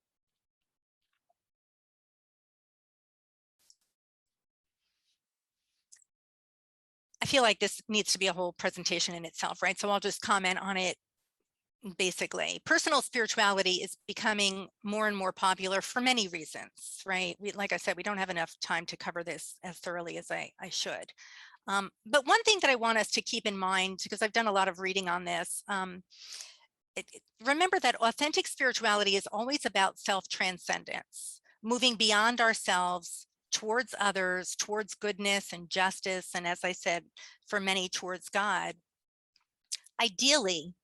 I feel like this needs to be a whole presentation in itself, right? So I'll just comment on it basically. Personal spirituality is becoming more and more popular for many reasons, right? Like I said, we don't have enough time to cover this as thoroughly as I should. But one thing that I want us to keep in mind, because I've done a lot of reading on this, remember that authentic spirituality is always about self-transcendence, moving beyond ourselves towards others, towards goodness and justice, and as I said, for many, towards God. Ideally,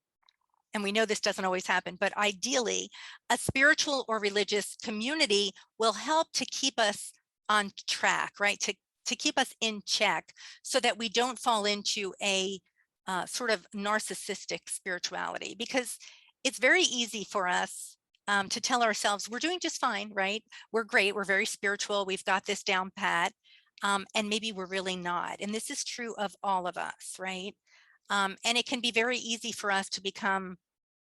and we know this doesn't always happen, but ideally, a spiritual or religious community will help to keep us on track, right? To keep us in check so that we don't fall into a sort of narcissistic spirituality, because it's very easy for us to tell ourselves we're doing just fine, right? We're great, we're very spiritual, we've got this down pat, and maybe we're really not. And this is true of all of us, right? And it can be very easy for us to become,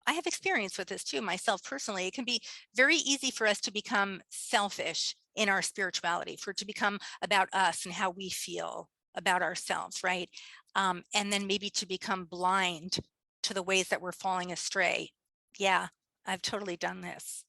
I have experience with this too, myself personally, it can be very easy for us to become selfish in our spirituality, for it to become about us and how we feel about ourselves, right? And then maybe to become blind to the ways that we're falling astray. Yeah, I've totally done this.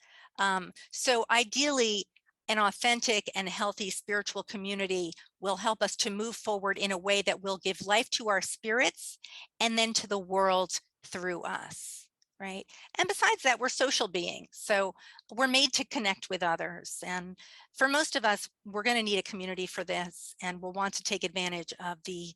So ideally, an authentic and healthy spiritual community will help us to move forward in a way that will give life to our spirits and then to the world through us, right? And besides that, we're social beings. So we're made to connect with others. And for most of us, we're going to need a community for this, and we'll want to take advantage of the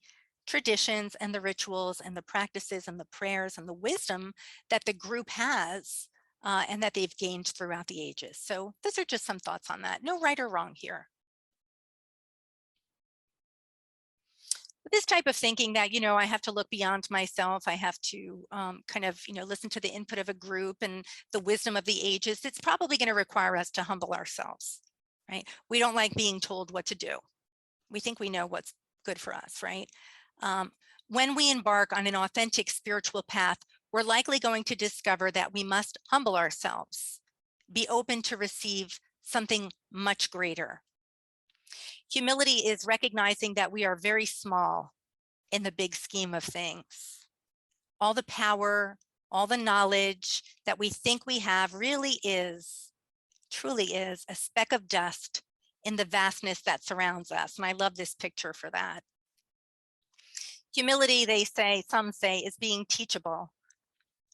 traditions and the rituals and the practices and the prayers and the wisdom that the group has and that they've gained throughout the ages. So those are just some thoughts on that. No right or wrong here. This type of thinking that, I have to look beyond myself, I have to kind of, listen to the input of a group and the wisdom of the ages, it's probably going to require us to humble ourselves, right? We don't like being told what to do. We think we know what's good for us, right? When we embark on an authentic spiritual path, we're likely going to discover that we must humble ourselves, be open to receive something much greater. Humility is recognizing that we are very small in the big scheme of things. All the power, all the knowledge that we think we have really is, truly is, a speck of dust in the vastness that surrounds us. And I love this picture for that. Humility, some say, is being teachable,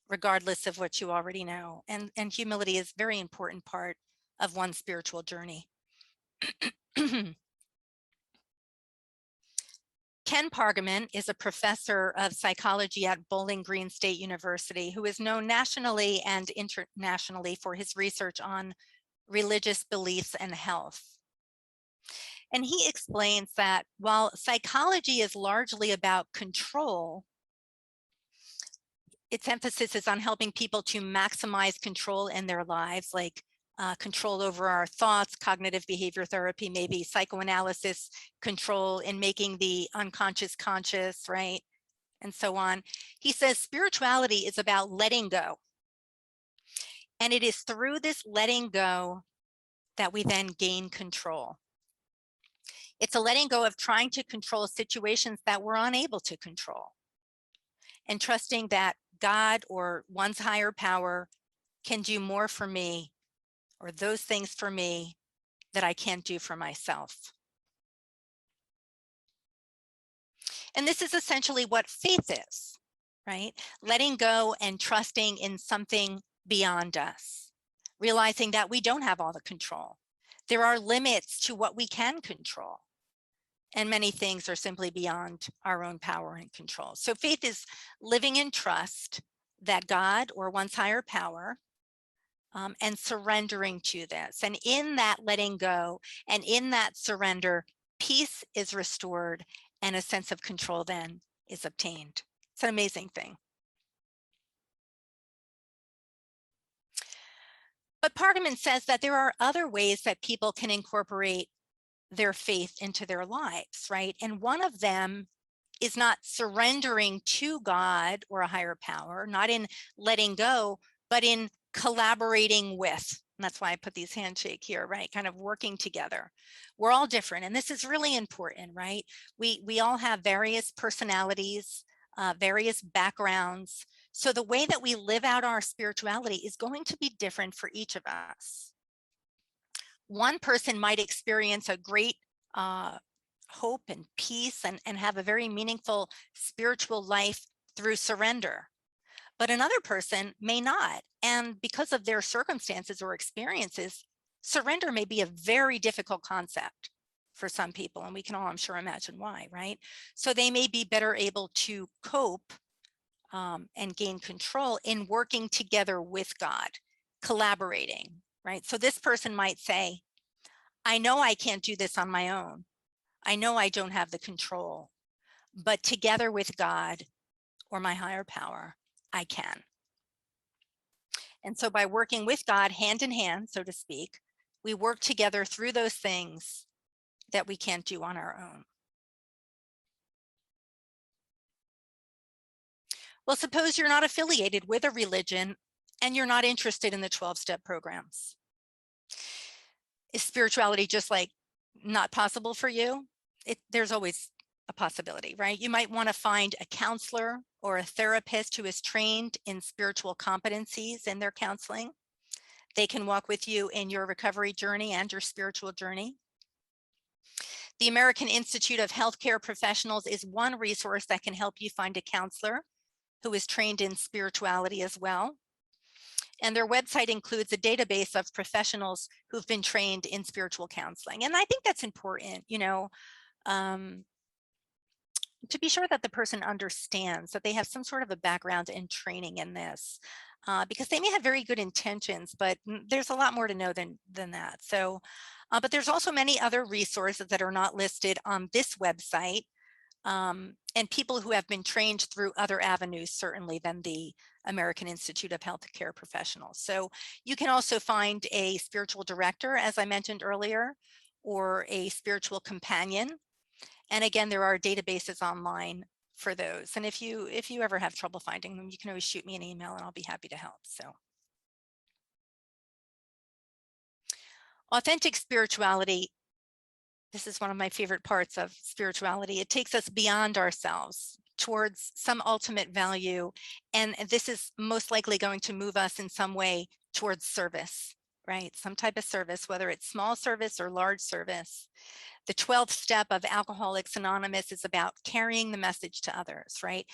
regardless of what you already know. And humility is a very important part of one's spiritual journey. Ken Pargaman is a professor of psychology at Bowling Green State University who is known nationally and internationally for his research on religious beliefs and health. And he explains that while psychology is largely about control, its emphasis is on helping people to maximize control in their lives, like control over our thoughts, cognitive behavior therapy, maybe psychoanalysis, control in making the unconscious conscious, right? And so on. He says spirituality is about letting go. And it is through this letting go that we then gain control. It's a letting go of trying to control situations that we're unable to control, and trusting that God or one's higher power can do more for me, or those things for me that I can't do for myself. And this is essentially what faith is, right? Letting go and trusting in something beyond us, realizing that we don't have all the control. There are limits to what we can control, and many things are simply beyond our own power and control. So faith is living in trust that God or one's higher power, and surrendering to this. And in that letting go and in that surrender, peace is restored and a sense of control then is obtained. It's an amazing thing. But Pargaman says that there are other ways that people can incorporate their faith into their lives, right? And one of them is not surrendering to God or a higher power, not in letting go, but in collaborating with. And that's why I put these handshake here, right? Kind of working together. We're all different. And this is really important, right? We all have various personalities, various backgrounds. So the way that we live out our spirituality is going to be different for each of us. One person might experience a great hope and peace and have a very meaningful spiritual life through surrender. But another person may not. And because of their circumstances or experiences, surrender may be a very difficult concept for some people. And we can all, I'm sure, imagine why, right? So they may be better able to cope and gain control in working together with God, collaborating, right? So this person might say, I know I can't do this on my own. I know I don't have the control, but together with God or my higher power, I can. And so by working with God hand in hand, so to speak, we work together through those things that we can't do on our own. Well, suppose you're not affiliated with a religion and you're not interested in the 12-step programs. Is spirituality just like not possible for you? There's always a possibility, right? You might want to find a counselor or a therapist who is trained in spiritual competencies in their counseling. They can walk with you in your recovery journey and your spiritual journey. The American Institute of Healthcare Professionals is one resource that can help you find a counselor who is trained in spirituality as well. And their website includes a database of professionals who've been trained in spiritual counseling. And I think that's important, you know, to be sure that the person understands that they have some sort of a background and training in this, because they may have very good intentions, but there's a lot more to know than that. So, but there's also many other resources that are not listed on this website, and people who have been trained through other avenues, certainly, than the American Institute of Healthcare Professionals. So you can also find a spiritual director, as I mentioned earlier, or a spiritual companion. And again, there are databases online for those. And if you ever have trouble finding them, you can always shoot me an email and I'll be happy to help. So authentic spirituality, this is one of my favorite parts of spirituality. It takes us beyond ourselves towards some ultimate value. And this is most likely going to move us in some way towards service, right? Some type of service, whether it's small service or large service. The 12th step of Alcoholics Anonymous is about carrying the message to others, right?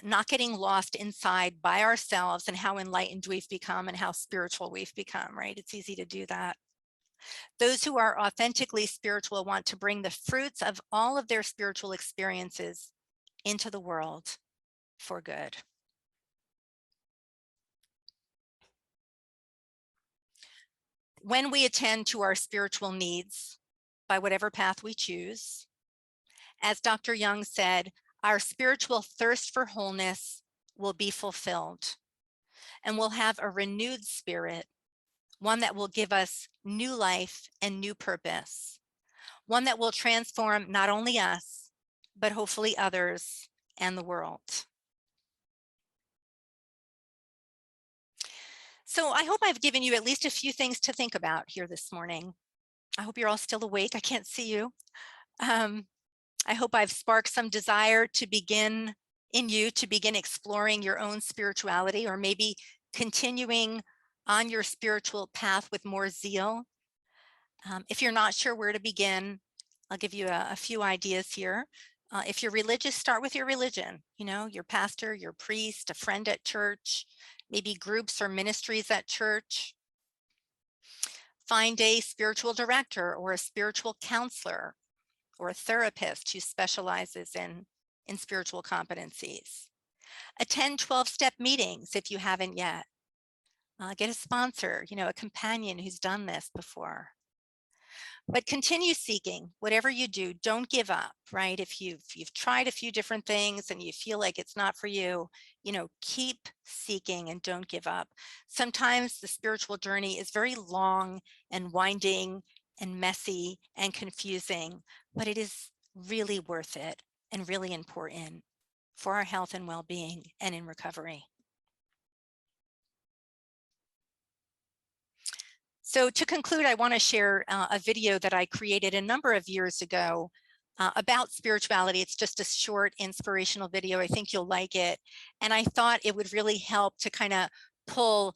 Not getting lost inside by ourselves and how enlightened we've become and how spiritual we've become, right? It's easy to do that. Those who are authentically spiritual want to bring the fruits of all of their spiritual experiences into the world for good. When we attend to our spiritual needs, by whatever path we choose, as Dr. Young said, our spiritual thirst for wholeness will be fulfilled, and we'll have a renewed spirit, one that will give us new life and new purpose, one that will transform not only us, but hopefully others and the world. So I hope I've given you at least a few things to think about here this morning. I hope you're all still awake. I can't see you. I hope I've sparked some desire to begin exploring your own spirituality, or maybe continuing on your spiritual path with more zeal. If you're not sure where to begin, I'll give you a few ideas here. If you're religious, start with your religion, your pastor, your priest, a friend at church, maybe groups or ministries at church. Find a spiritual director or a spiritual counselor or a therapist who specializes in spiritual competencies. Attend 12-step meetings if you haven't yet. Get a sponsor, a companion who's done this before. But continue seeking. Whatever you do, don't give up, right? If you've tried a few different things and you feel like it's not for you, keep seeking and don't give up. Sometimes the spiritual journey is very long and winding and messy and confusing, but it is really worth it and really important for our health and well-being and in recovery. So to conclude, I want to share a video that I created a number of years ago about spirituality. It's just a short inspirational video. I think you'll like it. And I thought it would really help to kind of pull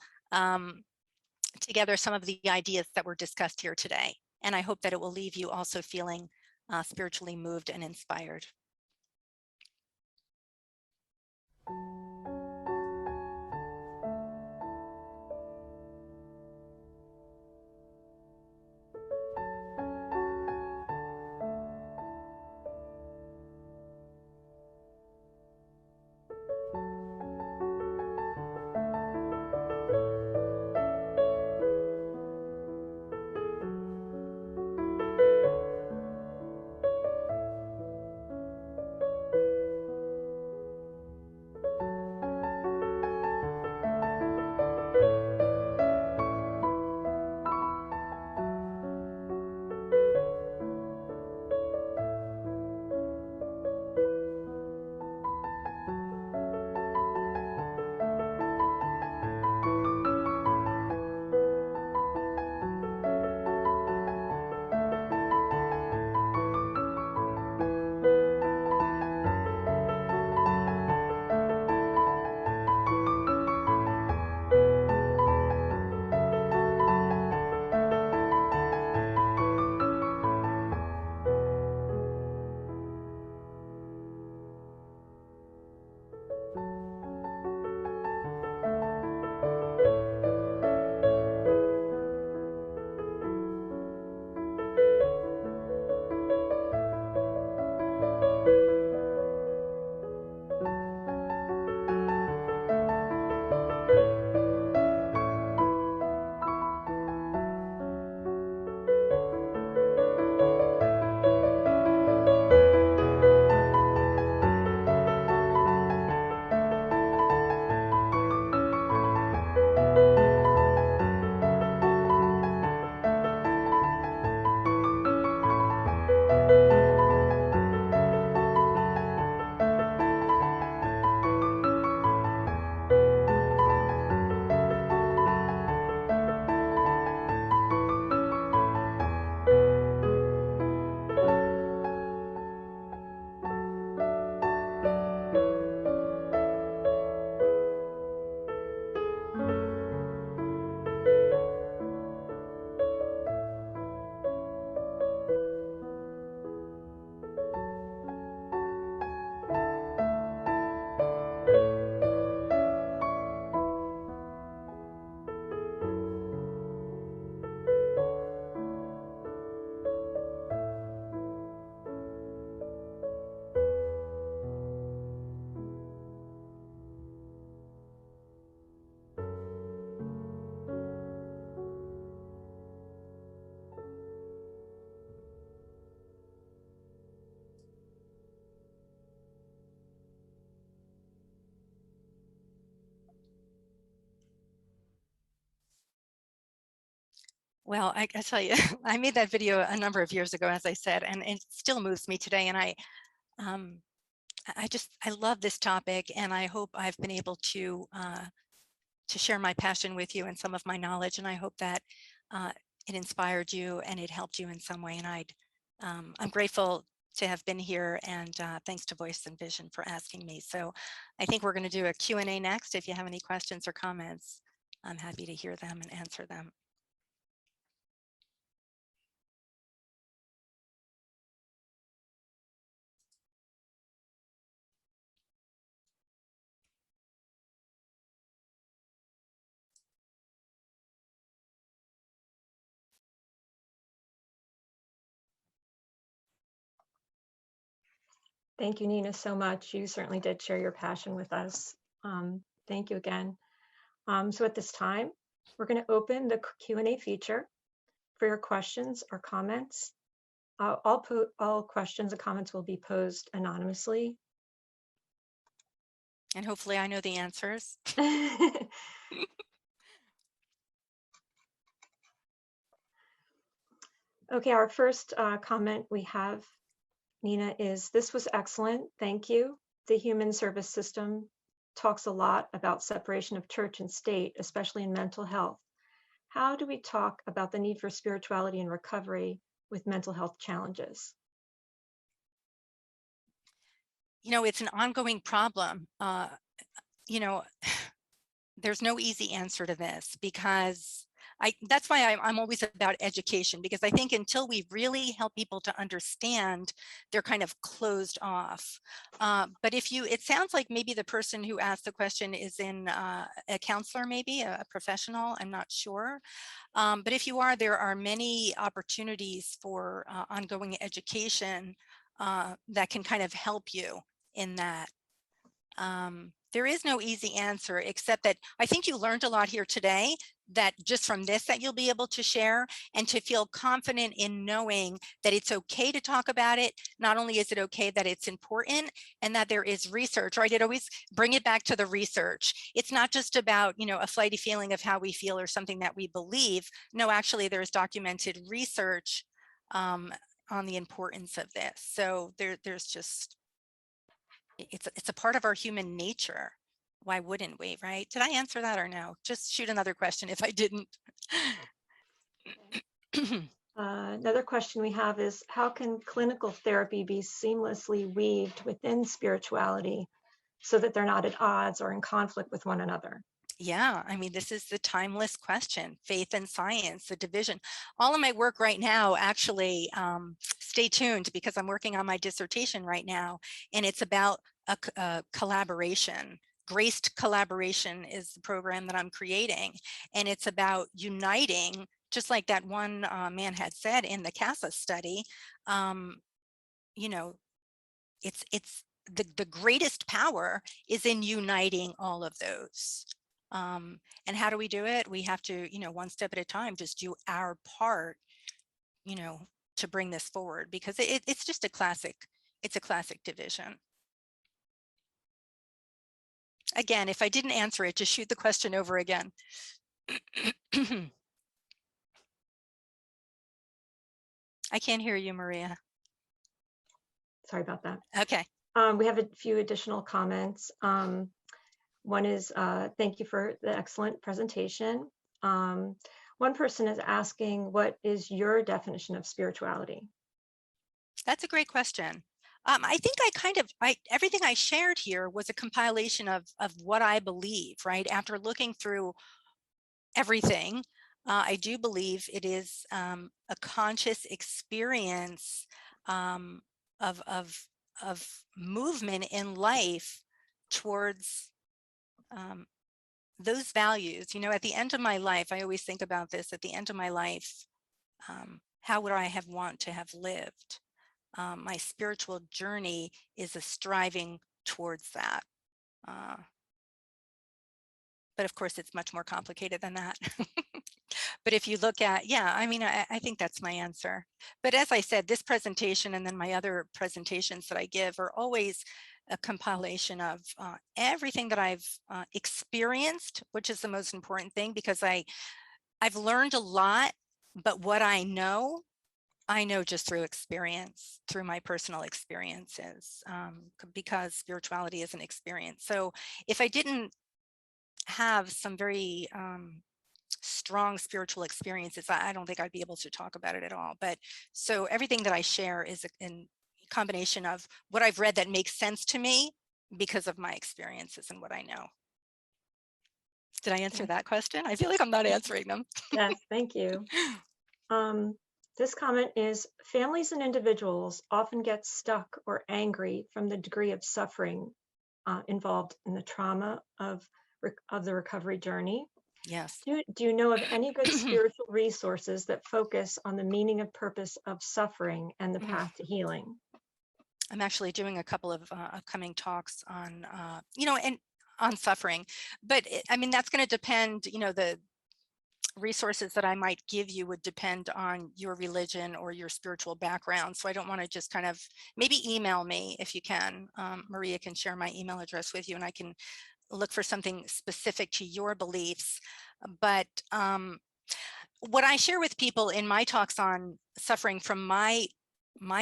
together some of the ideas that were discussed here today. And I hope that it will leave you also feeling spiritually moved and inspired. Well, I tell you, I made that video a number of years ago, as I said, and it still moves me today. And um, I love this topic, and I hope I've been able to share my passion with you and some of my knowledge. And I hope that it inspired you and it helped you in some way. And I'm grateful to have been here, and thanks to Voice and Vision for asking me. So I think we're going to do a Q&A next. If you have any questions or comments, I'm happy to hear them and answer them. Thank you, Nina, so much. You certainly did share your passion with us. Thank you again. So at this time, we're going to open the Q&A feature for your questions or comments. All questions and comments will be posed anonymously. And hopefully I know the answers. Okay, our first comment we have, Nina, is this was excellent. Thank you. The human service system talks a lot about separation of church and state, especially in mental health. How do we talk about the need for spirituality and recovery with mental health challenges? You know, it's an ongoing problem. You know, there's no easy answer to this, because that's why I'm always about education, because I think until we really help people to understand, they're kind of closed off. But it sounds like maybe the person who asked the question is in a counselor, maybe a professional, I'm not sure. But if you are, there are many opportunities for ongoing education that can kind of help you in that. There is no easy answer, except that I think you learned a lot here today, that just from this that you'll be able to share, and to feel confident in knowing that it's okay to talk about it. Not only is it okay, that it's important, and that there is research, right? It always bring it back to the research. It's not just about, you know, a flighty feeling of how we feel or something that we believe. No, actually there's documented research on the importance of this. So there's just, it's a part of our human nature. Why wouldn't we, right? Did I answer that or no? Just shoot another question if I didn't. Another question we have is, how can clinical therapy be seamlessly weaved within spirituality so that they're not at odds or in conflict with one another? Yeah, I mean, this is the timeless question, faith and science, the division. All of my work right now, actually, stay tuned, because I'm working on my dissertation right now, and it's about a collaboration. Graced collaboration is the program that I'm creating, and it's about uniting, just like that one man had said in the CASA study. You know, it's the greatest power is in uniting all of those. And how do we do it? We have to, you know, one step at a time, just do our part, you know, to bring this forward, because it's just a classic division. Again, if I didn't answer it, just shoot the question over again. I can't hear you, Maria. Sorry about that. Okay. We have a few additional comments. One is, thank you for the excellent presentation. One person is asking, what is your definition of spirituality? That's a great question. I think everything I shared here was a compilation of what I believe, right? After looking through everything, I do believe it is a conscious experience of movement in life towards those values. You know, at the end of my life, I always think about this, at the end of my life, how would I have want to have lived? My spiritual journey is a striving towards that. But of course, it's much more complicated than that. But if you look at, yeah, I mean, I think that's my answer. But as I said, this presentation and then my other presentations that I give are always a compilation of everything that I've experienced, which is the most important thing, because I've learned a lot But what I know just through experience, through my personal experiences, because spirituality is an experience. So if I didn't have some very strong spiritual experiences, I don't think I'd be able to talk about it at all. But so everything that I share is in combination of what I've read that makes sense to me because of my experiences and what I know. Did I answer that question? I feel like I'm not answering them. Yes, thank you. This comment is, families and individuals often get stuck or angry from the degree of suffering involved in the trauma of the recovery journey. Yes. Do you know of any good spiritual resources that focus on the meaning and purpose of suffering and the path to healing? I'm actually doing a couple of upcoming talks on, and on suffering, but I mean, that's going to depend, the resources that I might give you would depend on your religion or your spiritual background. So I don't want to just kind of, maybe email me if you can. Maria can share my email address with you and I can look for something specific to your beliefs. But what I share with people in my talks on suffering from my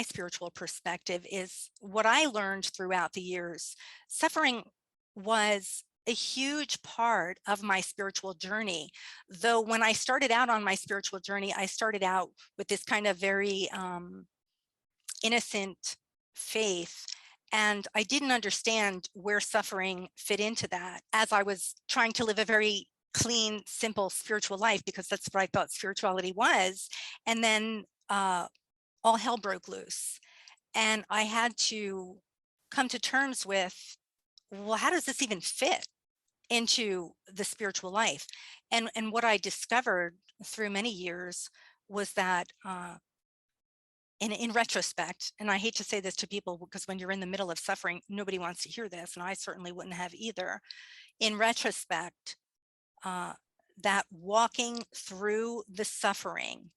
spiritual perspective is what I learned throughout the years. Suffering was a huge part of my spiritual journey. Though when I started out on my spiritual journey, I started out with this kind of very innocent faith. And I didn't understand where suffering fit into that as I was trying to live a very clean, simple spiritual life, because that's what I thought spirituality was. And then all hell broke loose. And I had to come to terms with, well, how does this even fit into the spiritual life? And what I discovered through many years was that in retrospect, and I hate to say this to people because when you're in the middle of suffering, nobody wants to hear this, and I certainly wouldn't have either. In retrospect, that walking through the suffering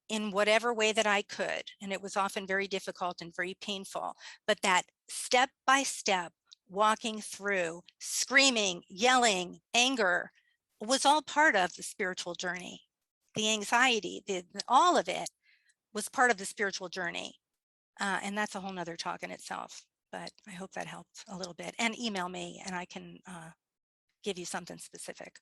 in whatever way that I could, and it was often very difficult and very painful, but that step by step walking through, screaming, yelling, anger was all part of the spiritual journey. The anxiety, all of it was part of the spiritual journey. And that's a whole nother talk in itself, but I hope that helped a little bit. And email me and I can give you something specific.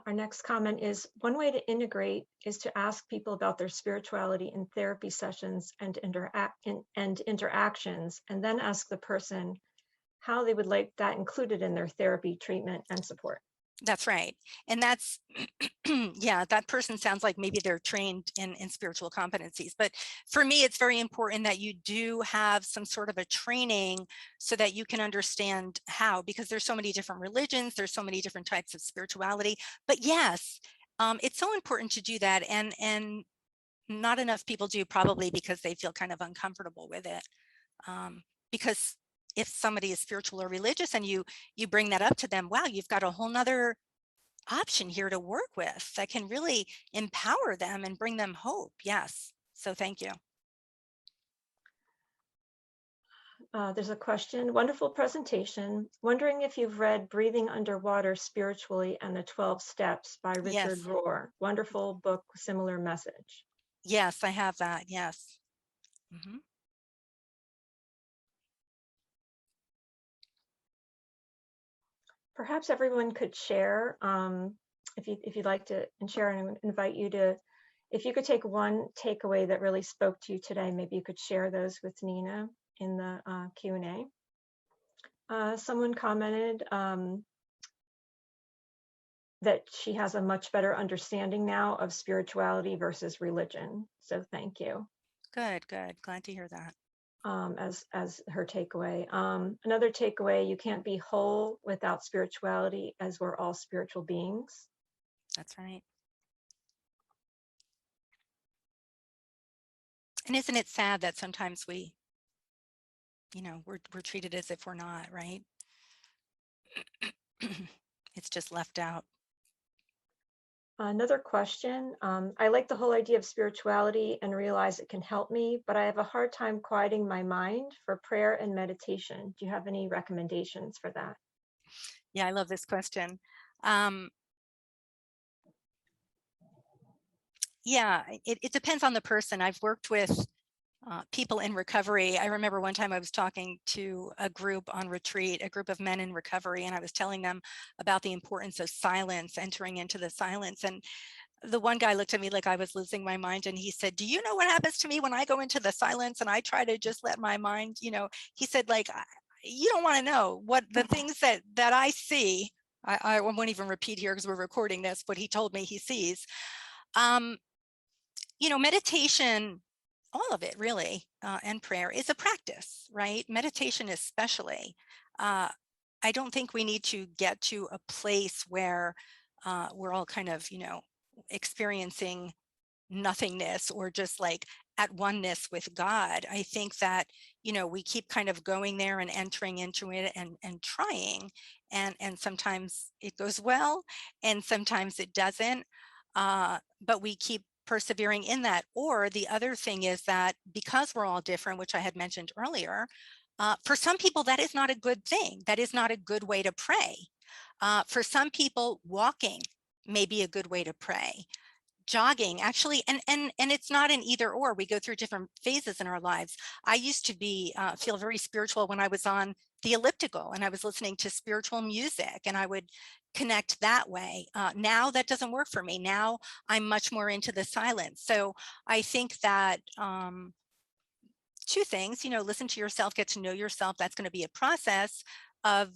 Our next comment is, one way to integrate is to ask people about their spirituality in therapy sessions and interactions, and then ask the person how they would like that included in their therapy, treatment, and support. That's right. And that's, yeah, that person sounds like maybe they're trained in spiritual competencies. But for me, it's very important that you do have some sort of a training so that you can understand how, because there's so many different religions, there's so many different types of spirituality. But yes, it's so important to do that. And not enough people do, probably because they feel kind of uncomfortable with it. Because if somebody is spiritual or religious and you bring that up to them, wow, you've got a whole nother option here to work with that can really empower them and bring them hope. Yes. So thank you. There's a question. Wonderful presentation. Wondering if you've read Breathing Underwater Spiritually and the 12 Steps by Richard Yes. Rohr. Wonderful book, similar message. Yes, I have that. Yes. Mm-hmm. Perhaps everyone could share, if you'd like to, and share, and invite you to, if you could take one takeaway that really spoke to you today, maybe you could share those with Nina in the Q&A. Someone commented that she has a much better understanding now of spirituality versus religion. So thank you. Good, good. Glad to hear that. As her takeaway. Another takeaway, you can't be whole without spirituality, as we're all spiritual beings. That's right. And isn't it sad that sometimes we're treated as if we're not, right? It's just left out. Another question, I like the whole idea of spirituality and realize it can help me, but I have a hard time quieting my mind for prayer and meditation. Do you have any recommendations for that? Yeah, I love this question. Yeah, it depends on the person. I've worked with people in recovery. I remember one time I was talking to a group on retreat, a group of men in recovery, and I was telling them about the importance of silence, entering into the silence. And the one guy looked at me like I was losing my mind, and he said, do you know what happens to me when I go into the silence and I try to just let my mind, he said, like, you don't want to know what the things that I see. I won't even repeat here because we're recording this, what he told me he sees. Meditation, all of it really, and prayer is a practice, right? Meditation especially. I don't think we need to get to a place where we're all kind of, experiencing nothingness or just like at oneness with God. I think that, we keep kind of going there and entering into it and trying, and sometimes it goes well and sometimes it doesn't, but we keep persevering in that. Or the other thing is that because we're all different, which I had mentioned earlier, for some people that is not a good thing. That is not a good way to pray. For some people, walking may be a good way to pray. Jogging, actually, and it's not an either or. We go through different phases in our lives. I used to feel very spiritual when I was on the elliptical and I was listening to spiritual music, and I would connect that way. Now that doesn't work for me. Now I'm much more into the silence. So I think that two things, listen to yourself, get to know yourself. That's going to be a process of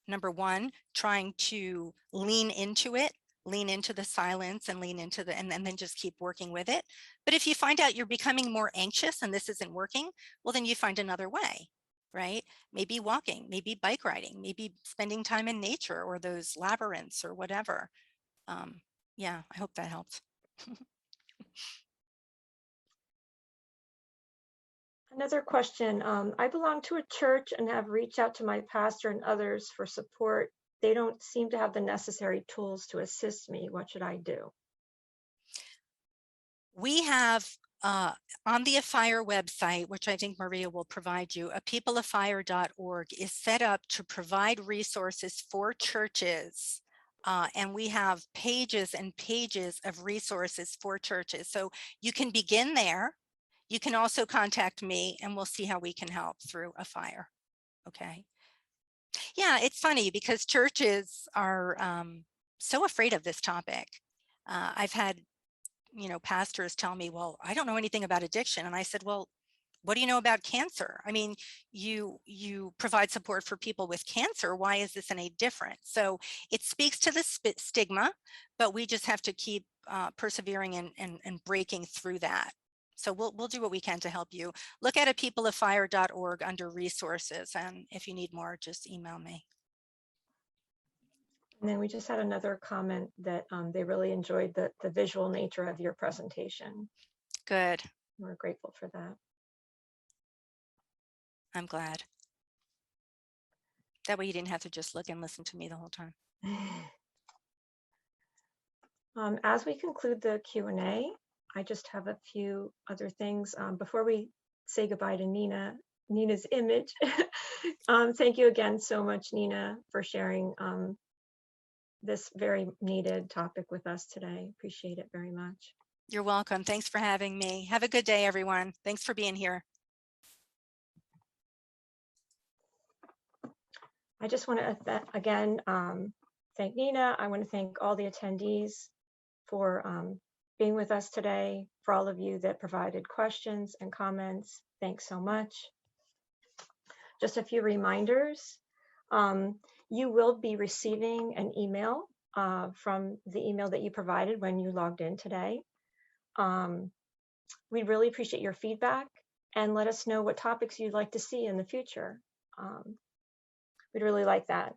number one, trying to lean into it, lean into the silence and lean into and then just keep working with it. But if you find out you're becoming more anxious and this isn't working, well, then you find another way, right? Maybe walking, maybe bike riding, maybe spending time in nature or those labyrinths or whatever. Yeah, I hope that helps. Another question. I belong to a church and have reached out to my pastor and others for support. They don't seem to have the necessary tools to assist me. What should I do? We have on the Afire website, which I think Maria will provide you, peopleafire.org is set up to provide resources for churches. And we have pages and pages of resources for churches. So you can begin there. You can also contact me and we'll see how we can help through Afire. Okay. Yeah, it's funny because churches are so afraid of this topic. I've had pastors tell me, well, I don't know anything about addiction. And I said, well, what do you know about cancer? I mean, you provide support for people with cancer. Why is this any different? So it speaks to the stigma, but we just have to keep persevering and breaking through that. So we'll do what we can to help you. Look at peopleafire.org under resources. And if you need more, just email me. And then we just had another comment that they really enjoyed the visual nature of your presentation. Good. We're grateful for that. I'm glad. That way you didn't have to just look and listen to me the whole time. As we conclude the Q&A, I just have a few other things. Before we say goodbye to Nina's image, thank you again so much, Nina, for sharing this very needed topic with us today. Appreciate it very much. You're welcome. Thanks for having me. Have a good day, everyone. Thanks for being here. I just want to again thank Nina. I want to thank all the attendees for being with us today. For all of you that provided questions and comments, thanks so much. Just a few reminders. You will be receiving an email from the email that you provided when you logged in today. We really appreciate your feedback and let us know what topics you'd like to see in the future. We'd really like that.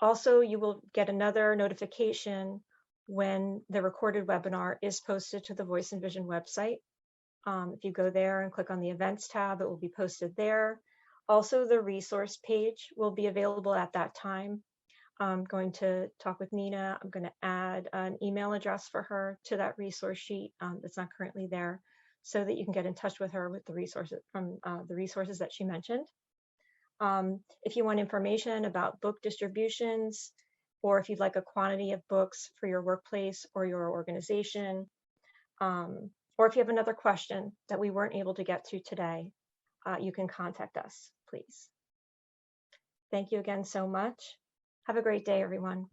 Also, you will get another notification when the recorded webinar is posted to the Voice and Vision website. If you go there and click on the events tab, it will be posted there. Also, the resource page will be available at that time. I'm going to talk with Nina. I'm going to add an email address for her to that resource sheet that's not currently there, so that you can get in touch with her with the resources from the resources that she mentioned. If you want information about book distributions, or if you'd like a quantity of books for your workplace or your organization, or if you have another question that we weren't able to get to today, you can contact us, please. Thank you again so much. Have a great day, everyone.